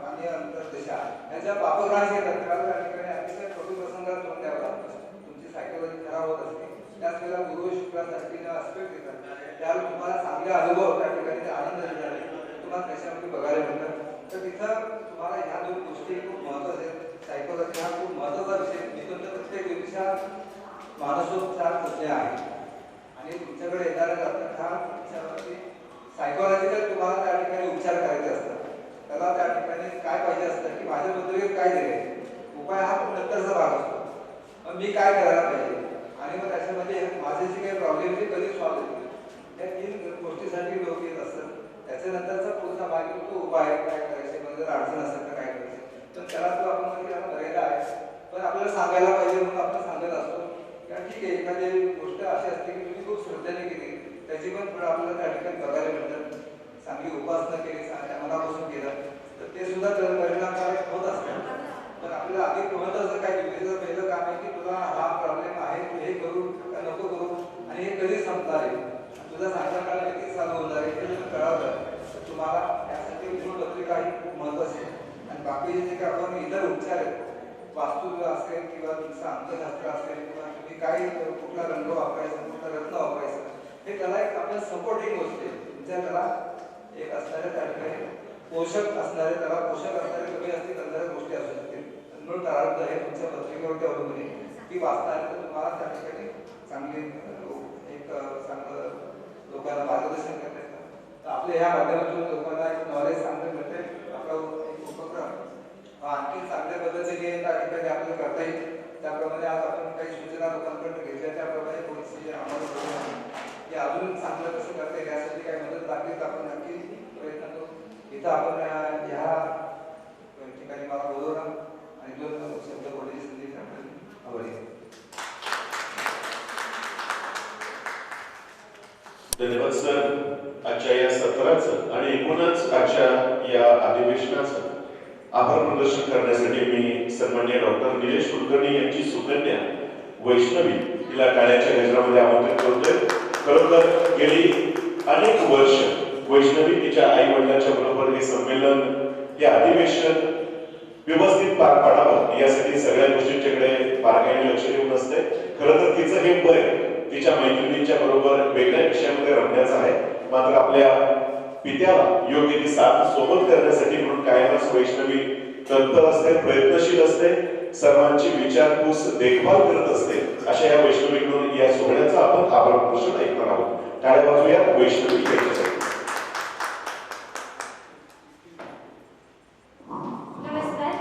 S4: आणि अंतर्दशा याच्या पापग्रहांशी येतात त्या ठिकाणी अतिशय कटू प्रसंगात तोंड द्यावं लागतं. तुमची सायकोलॉजी खराब होत असते. त्याच वेळेला गुरु शुक्रासारखी ऍस्पेक्ट येतात, त्यावेळेला तुम्हाला चांगले अनुभव त्या ठिकाणी आनंद देणारे तुम्हाला त्याच्यामध्ये बघायला मिळतात. तर तिथं तुम्हाला ह्या 2 गोष्टी खूप महत्वाच्या आहेत. सायकोलॉजी हा खूप महत्वाचा विषय. मी तुमच्या प्रत्येक व्यक्तीच्या मानसोपचार तज्ञ आहे आणि तुमच्याकडे येणाऱ्या जातात हा तुमच्यावरती सायकोलॉजिकल तुम्हाला त्या ठिकाणी उपचार करायचे असतात. त्याला त्या ठिकाणी काय पाहिजे असतं की माझ्या बद्दल काय दिले उपाय हा खूप नंतरचा भाग असतो. मग मी काय करायला पाहिजे आणि मग त्याच्यामध्ये माझे जे काही प्रॉब्लेम ते कधी सॉल्व्ह होतील त्या 3 गोष्टीसाठी लोक येत असतात. त्याच्यानंतरचा पुढचा भाग तो उपाय काय करायचे, मग जर अडचण असेल तर काय करायचे. तर त्याला तो आपण म्हणजे त्याला बघायला आहे पण आपल्याला सांगायला पाहिजे म्हणून आपण सांगत असतो. कारण ठीक आहे एखादी गोष्ट अशी असते की तुम्ही खूप श्रद्धेने केली त्याची पण थोडं आपल्याला त्या ठिकाणी बघायला मिळतात. चांगली उपासना केली, चांगल्या मनापासून केलं तर ते सुद्धा परिणामकारक होत असतात. पण आपल्याला अधिक महत्वाचं काय दिवसाचं पहिलं काम आहे की तुला हा प्रॉब्लेम आहे, तू हे करू का नको करू आणि हे कधी संपणार आहे, तुझा सांगता काळ किती चालू होणार आहे हे जर कळालं तर तुम्हाला यासाठी गुणपत्रिका ही खूप महत्वाची आहे. बाकीचे जे काही आपण इतर उपचार आहेत, वास्तू असेल किंवा तुमचं अंकशास्त्र असेल किंवा तुम्ही काय कुठला रंग वापरायचा, कुठला रत्न वापरायचा, हे त्याला एक आपल्या सपोर्टिंग गोष्ट आहे. तुमच्या त्याला एक असणाऱ्या त्या ठिकाणी पोषक असणारे, त्याला पोषक असणारे कमी असतील असणाऱ्या गोष्टी असू शकतील. म्हणून प्रारंभ हे तुमच्या पत्रिकेवरती अवलंबून आहे की वाचता आले तर तुम्हाला त्या ठिकाणी चांगली एक चांगलं लोकांना मार्गदर्शन करता येतं. तर आपल्या ह्या माध्यमातून लोकांना एक नॉलेज चांगलं मिळते. आपला एक उपक्रम आणखी चांगल्या पद्धतीने त्या ठिकाणी आपल्याला करता येईल. त्याप्रमाणे आज आपण काही सूचना लोकांकडून घेतल्या, त्याप्रमाणे थोडीशी आम्हाला करून की अजून चांगलं कसं करता येईल यासाठी काही मदत लागली तर आपण नक्की प्रयत्न करू. इथं आपण ह्या ठिकाणी मला बोलवलं आणि 2 शब्द बोलण्याची संधी आभारी आहे.
S1: धन्यवाद सर. आजच्या या सत्राचं आणि एकूणच आजच्या या अधिवेशनाचं आभार प्रदर्शन करण्यासाठी मी सन्माननीय डॉक्टर निलेश कुलकर्णी यांची सुकन्या वैष्णवी हिला टाळ्याच्या गजरामध्ये आमंत्रित करतोय. खरोखर गेली अनेक वर्ष वैष्णवी तिच्या आई वडिलांच्या बरोबर हे संमेलन, हे अधिवेशन व्यवस्थित पार पाडावं यासाठी सगळ्या गोष्टींच्याकडे बारकाईने लक्ष देऊन असते. खरं तर तिचं हे वय तिच्या मैत्रिणींच्या बरोबर वेगळ्या विषयामध्ये रमण्याचं आहे. मात्र आपल्या पित्याला योग्य ती साथ सोबत करण्यासाठी म्हणून कायमच वैष्णवी तत्पर असते, प्रयत्नशील असते, सर्वांची विचारपूस देखभाल करत असते. अशा या वैष्णवीकडून या सोहळ्याचा आपण आभार प्रदर्शन ऐकणार आहोत. टाळ्या वाजवूया वैष्णवी यांच्यासाठी.
S5: नमस्कार.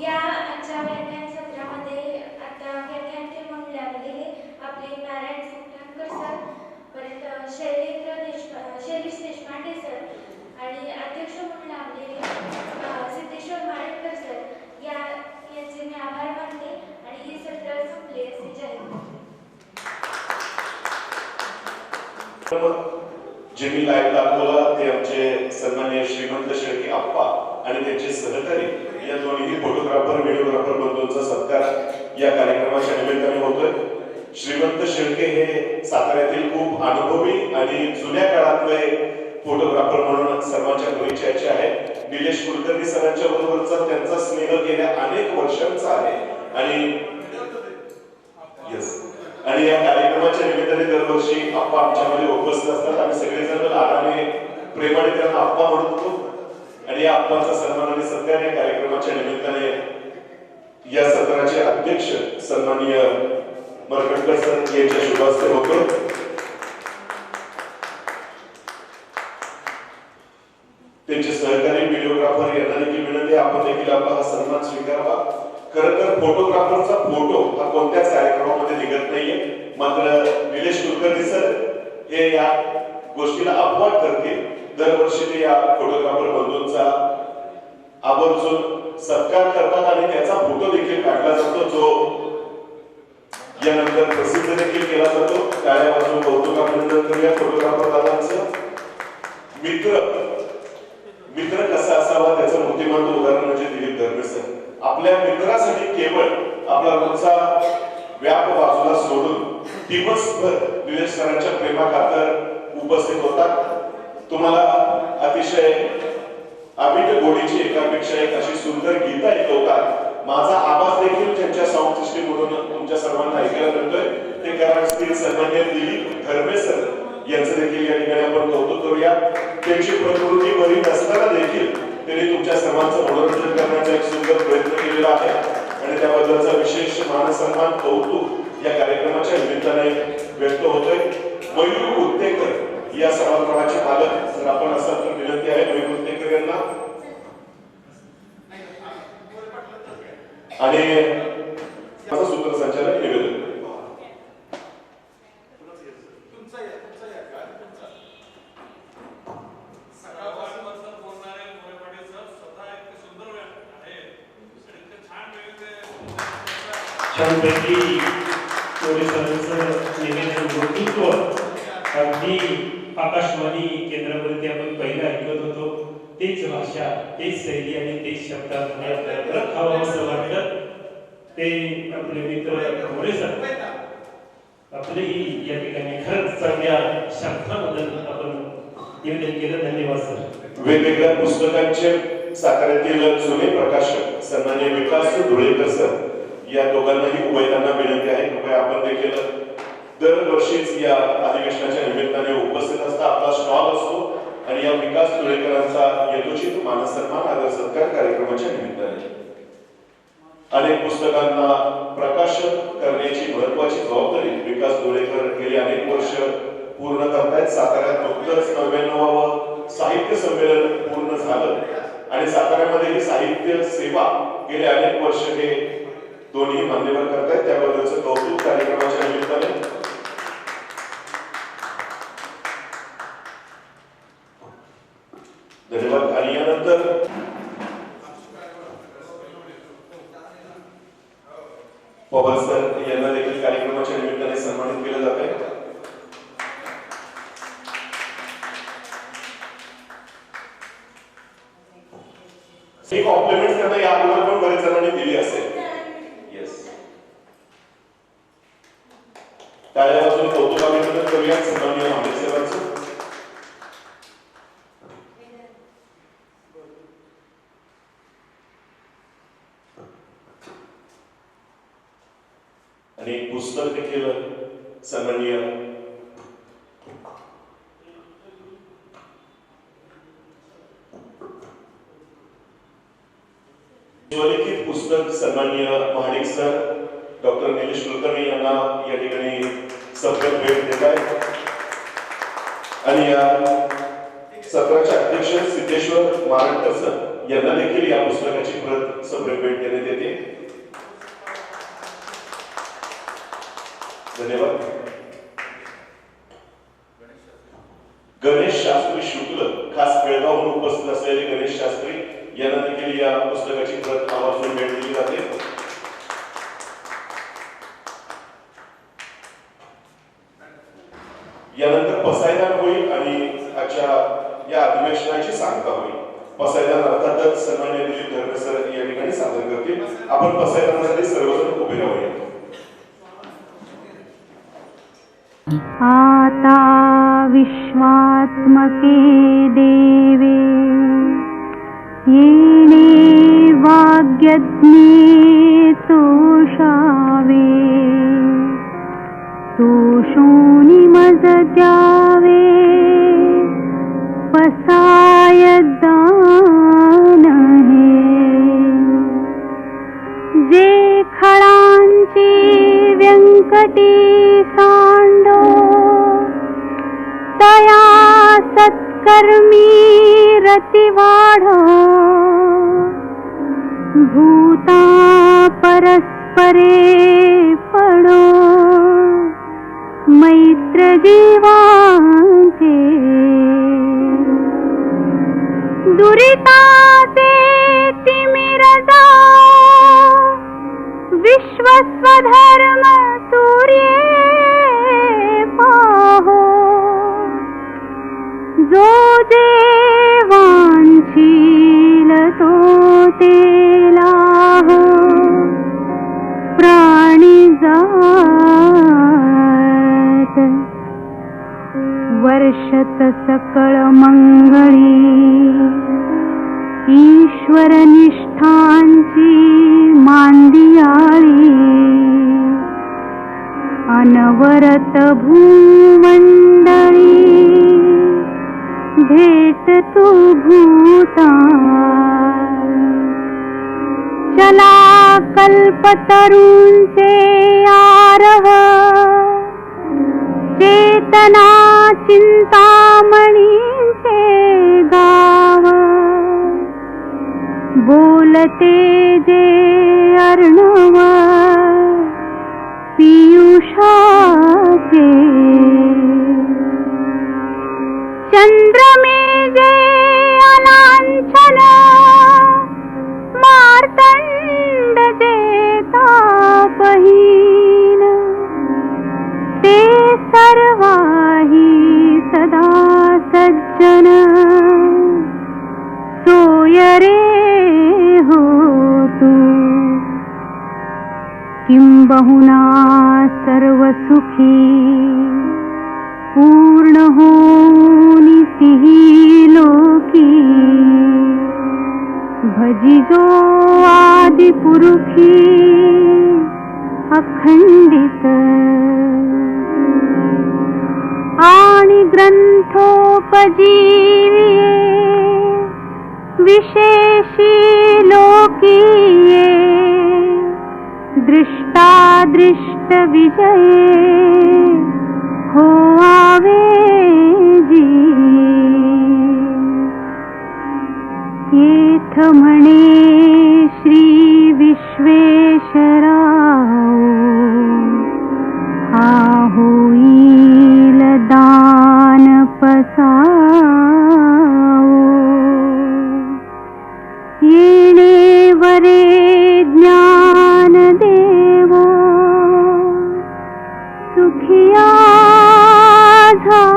S5: या आजच्या व्याख्यान सत्रामध्ये आता व्याख्यान ते म्हणून लागलेले आपले नारायण सुकठाणकर सर, परत शैलेश देशपांडे सर आणि अध्यक्ष म्हणून लागलेले सिद्धेश्वर माळेकर सर, यांचे मी आभार मानते आणि हे सत्र संपले असे जाहीर करते.
S1: जे मी लाईव्ह दाखवला ते आमचे सन्माननीय श्रीमंत शेळके आप्पा आणि त्यांचे सहकारी या दोन्ही फोटोग्राफर व्हिडिओग्राफर बंधूंचा सत्कार या कार्यक्रमाच्या निमित्ताने होतोय. श्रीमंत शेळके हे साताऱ्यातील खूप अनुभवी आणि जुन्या काळातले फोटोग्राफर म्हणून सर्वांच्या परिचयाचे आहेत. निलेश कुलकर्णी सरांच्या बरोबरचा त्यांचा स्नेह गेल्या अनेक वर्षांचा आहे आणि या कार्यक्रमाच्या निमित्ताने दरवर्षी आप्पा आमच्यामध्ये उपस्थित असतात. आम्ही सगळेजण लाडाने प्रेमाने त्यांना आप्पा म्हणत होतो आणि या आप्पांचा सन्मान आणि सत्कार या कार्यक्रमाच्या निमित्ताने या सत्राचे अध्यक्ष सन्माननीय मरकटकर सर यांच्या शुभ हस्ते होतो. त्यांचे सहकारी व्हिडिओग्राफर यांना देखील विनंती आपण देखील आपला हा सन्मान स्वीकारावा. खरं तर फोटोग्राफरचा फोटो हा कोणत्याच कार्यक्रमामध्ये निघत नाहीये. मात्र निलेश कुलकर्णी सर हे या गोष्टीला अपवाद करतील. दरवर्षी ते या फोटोग्राफर बंधूंचा आवर्जून सत्कार करतात आणि त्याचा फोटो देखील काढला जातो, जो यानंतर प्रसिद्ध देखील केला जातो. टाळ्या वाजवून कौतुक अभिनंदन करूया फोटोग्राफर दादांचं. मित्र कसा असावा त्याचं मूर्तिमंत उदाहरण म्हणजे दिलीप धर्मे सर. आपल्या मित्रासाठी केवळ आपला रोजचा व्याप बाजूला सोडून दिवसभर निलेश सरांच्या प्रेमाखातर उपस्थित होतात. तुम्हाला अतिशय अमिट गोडीची एकापेक्षा एक अशी सुंदर गीता ऐकवतात. माझा आवाज देखील त्यांच्या साऊंड सिस्टीम मधून तुमच्या सर्वांना ऐकायला मिळतोय. ते कराडतील सन्माननीय दिलीप धर्मे सर यांचं देखील या ठिकाणी आपण कौतुक करूया. त्यांची प्रकृती बरी नसताना देखील त्यांनी तुमच्या सर्वांचं मनोरंजन करण्याचा एक सुंदर प्रयत्न केलेला आहे आणि त्याबद्दलचा विशेष मानसन्मान कौतुक या कार्यक्रमाच्या निमित्ताने व्यक्त होतोय. मयूर उत्तेकर या सभागृहाचे मालक जर आपण असाल तर विनंती आहे मयूर उत्तेकर यांना. आणि माझं सूत्रसंचालक निवेदन.
S6: छानपैकी पोलिसांचं निवेदन वक्तृत्व अगदी आकाशवाणी केंद्रावरती आपण पहिला ऐकत होतो. तेच भाषा, तेच शैली आणि तेच शब्दांमध्ये आपल्याला परत हवं असं वाटतं. ते आपले मित्र पोलिसांत आपलेही या ठिकाणी खरंच चांगल्या शब्दांबद्दल आपण निवेदन केलं. धन्यवाद सर.
S1: वेगवेगळ्या पुस्तकांचे साताऱ्यातील जुने प्रकाशक सन्माननीय विकास धुळेकर सर या दोघांनाही उभयतांना विनंती आहे, कृपया आपण देखील दरवर्षीच या अधिवेशनाच्या निमित्ताने उपस्थित असता आपला स्टॉल असतो आणि या विकास धुळेकरांचा यथोचित मानसन्मान आदर सत्कार कार्यक्रमाच्या निमित्ताने अनेक पुस्तकांना प्रकाशन करण्याची महत्वाची जबाबदारी विकास धुळेकर गेली अनेक वर्ष पूर्ण करतायत. साताऱ्यात नुकतंच 99वे साहित्य संमेलन पूर्ण झालं आणि साताऱ्यामध्ये साहित्य सेवा गेले अनेक वर्ष हे दोन्ही मान्यवर करतायत. त्याबद्दलचं कौतुक कार्यक्रमाच्या निमित्ताने धन्यवाद. आणि यानंतर पवार सर यांना देखील कार्यक्रमाच्या निमित्ताने सन्मानित केलं जात आहे. ही कॉम्प्लिमेंट त्यांना या अगोदर पण बरेच जणांनी दिली असेल. येस, टाळ्या वाजवून कौतुकाभिनंदन करूया सन्माननीय महाडिक साहेबांचं. आणि पुस्तक देखील सन्माननीय स्वलिखित पुस्तक सन्माननीय महाडिक सर डॉक्टर निलेश कुलकर्णी यांना या ठिकाणी सत्कार भेट देत आहे. आणि या सत्राचे अध्यक्ष सिद्धेश्वर मारटकर सर यांना देखील या पुस्तकाची प्रत सप्रेम भेट देण्यात येते. धन्यवाद. गणेश शास्त्री शुक्ल खास बेळगावहून उपस्थित असलेले गणेश शास्त्री यांना देखील या पुस्तकाची प्रत आवर्जून भेट दिली जाते. यानंतर पसायदान होईल आणि आजच्या या अधिवेशनाची सांगता होईल. पसायदान अर्थातच सन्माननीय दिलीप धर्मे सर या ठिकाणी सादर करतील. आपण पसायदानासाठी सर्वजण उभे राहूया.
S7: आता विश्वात्मके देवे येणे वाग्यज्ञे तोषावे तोषोनी मज द्यावे पसाय दान हे जे खळांची व्यंकटी सांडो तया सत्कर्मी रती वाढो भूता परस्परे पडो मैत्र जीवांचे दुरिताचे तिमिर जाओ विश्वस्वधर्म सूर्ये पाहो जो देवांशील तो तेलाह प्राणी जात वर्षत सकळ मंगळी ईश्वर निष्ठांची मांदियाळी अनवरत भूमंडळी भेट तू भूता चला कल्पतरूंचे आरव चेतना चिंतामणींचे गाव बोलते जे अर्णव पीयूषाचे चंद्रमे जे अलांछन मार्तंड जे तापहीन ते सर्वाही सदा सज्जन सोय रे हो तू किंबहुना सर्व सुखी पूर्ण होनी तिही लोकी भजिजो आदि पुरुषी अखंडित आणि ग्रंथोपजीविये विशेषी लोकीये दृष्टादृष्ट विजये होआवे जी येथ म्हणे श्री विश्वेश्वराव हा होईल दान पसावो येणे वरे ज्ञान देवो सुखिया झाला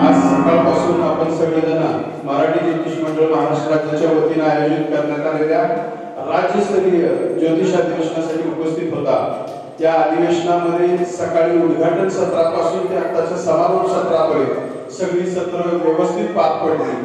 S8: आज सकाळपासून आपण सगळेजण मराठी ज्योतिष मंडळ महाराष्ट्र राज्याच्या वतीने आयोजित करण्यात आलेल्या राज्यस्तरीय ज्योतिष अधिवेशनासाठी उपस्थित होता. या अधिवेशनामध्ये सकाळी उद्घाटन सत्रापासून ते आताच्या समारोप सत्रापर्यंत सगळी सत्र व्यवस्थित पार पडली.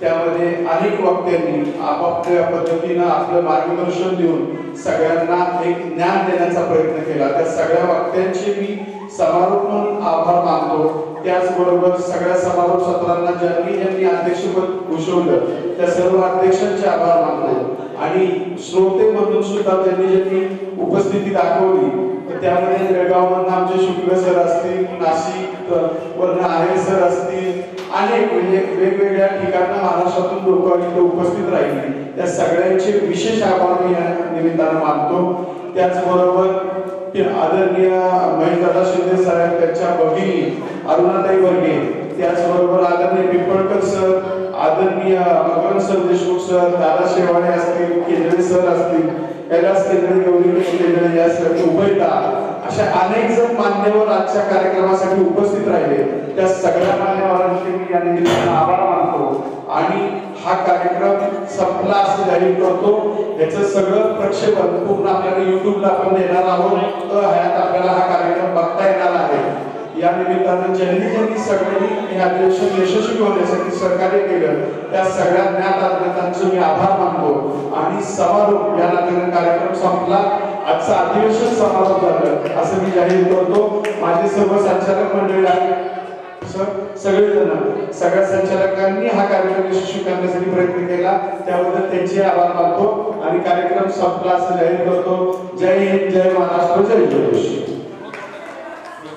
S8: त्यामध्ये अनेक वक्त्यांनी आपापल्या पद्धतीनं आपलं मार्गदर्शन देऊन सगळ्यांना एक ज्ञान देण्याचा प्रयत्न केला. त्या सगळ्या वक्त्यांचे मी समारोप म्हणून आभार मानतो. त्याचबरोबर सगळ्या समारोप सत्रांना ज्यांनी अध्यक्षपद भूषवलं त्या सर्व अध्यक्षांचे आभार मानतो. आणि श्रोते म्हणून सुद्धा ज्यांनी उपस्थिती दाखवली त्यामध्ये बेळगावमधून आमचे शुक्ल सर असतील, नाशिक वरून आहेर सर असतील, अनेक म्हणजे वेगवेगळ्या ठिकाणा महाराष्ट्रातून लोक इथे उपस्थित राहिले. त्या सगळ्यांचे विशेष आभार मी या निमित्तानं मानतो. त्याचबरोबर आदरणीय महेशदादा शिंदे साहेब, त्यांच्या भगिनी अरुणाताई वर्गे, त्याचबरोबर आदरणीय पिंपळकर सर, आदरणीय मकरंद सर देशमुख सर, दादा शेवाळे असतील, केंद्रे सर असतील, कैलास केंद्रे, गौरी केंद्रे या सर, उभयता अशा अनेक जण मान्यवर आजच्या कार्यक्रमासाठी उपस्थित राहिले. त्या सगळ्या मान्यवरांचे मी या निमित्तानं आभार मानतो. आणि हा कार्यक्रम संपला असं जाहीर करतो. याचं सगळं प्रक्षेपण पूर्ण आपल्याला युट्यूबला आपण देणार आहोत. ह्यात आपल्याला हा कार्यक्रम बघता येणार आहे. या निमित्तानं ज्यांनी सगळ्यांनी हे अधिवेशन यशस्वी होण्यासाठी सहकार्य केलं त्या सगळ्या ज्ञातांचे मी आभार मानतो. आणि समारोप या नात्याने कार्यक्रम संपला. आजचं अधिवेशन समारोप झालं असं मी जाहीर करतो. माझे सर्व संचालक मंडळी आहे, सगळेजण सगळ्या संचालकांनी हा कार्यक्रम यशस्वी करण्यासाठी प्रयत्न केला त्याबद्दल त्यांचे आभार मानतो. आणि कार्यक्रम संपला असं जाहीर करतो. जय हिंद, जय महाराष्ट्र, जय जोश.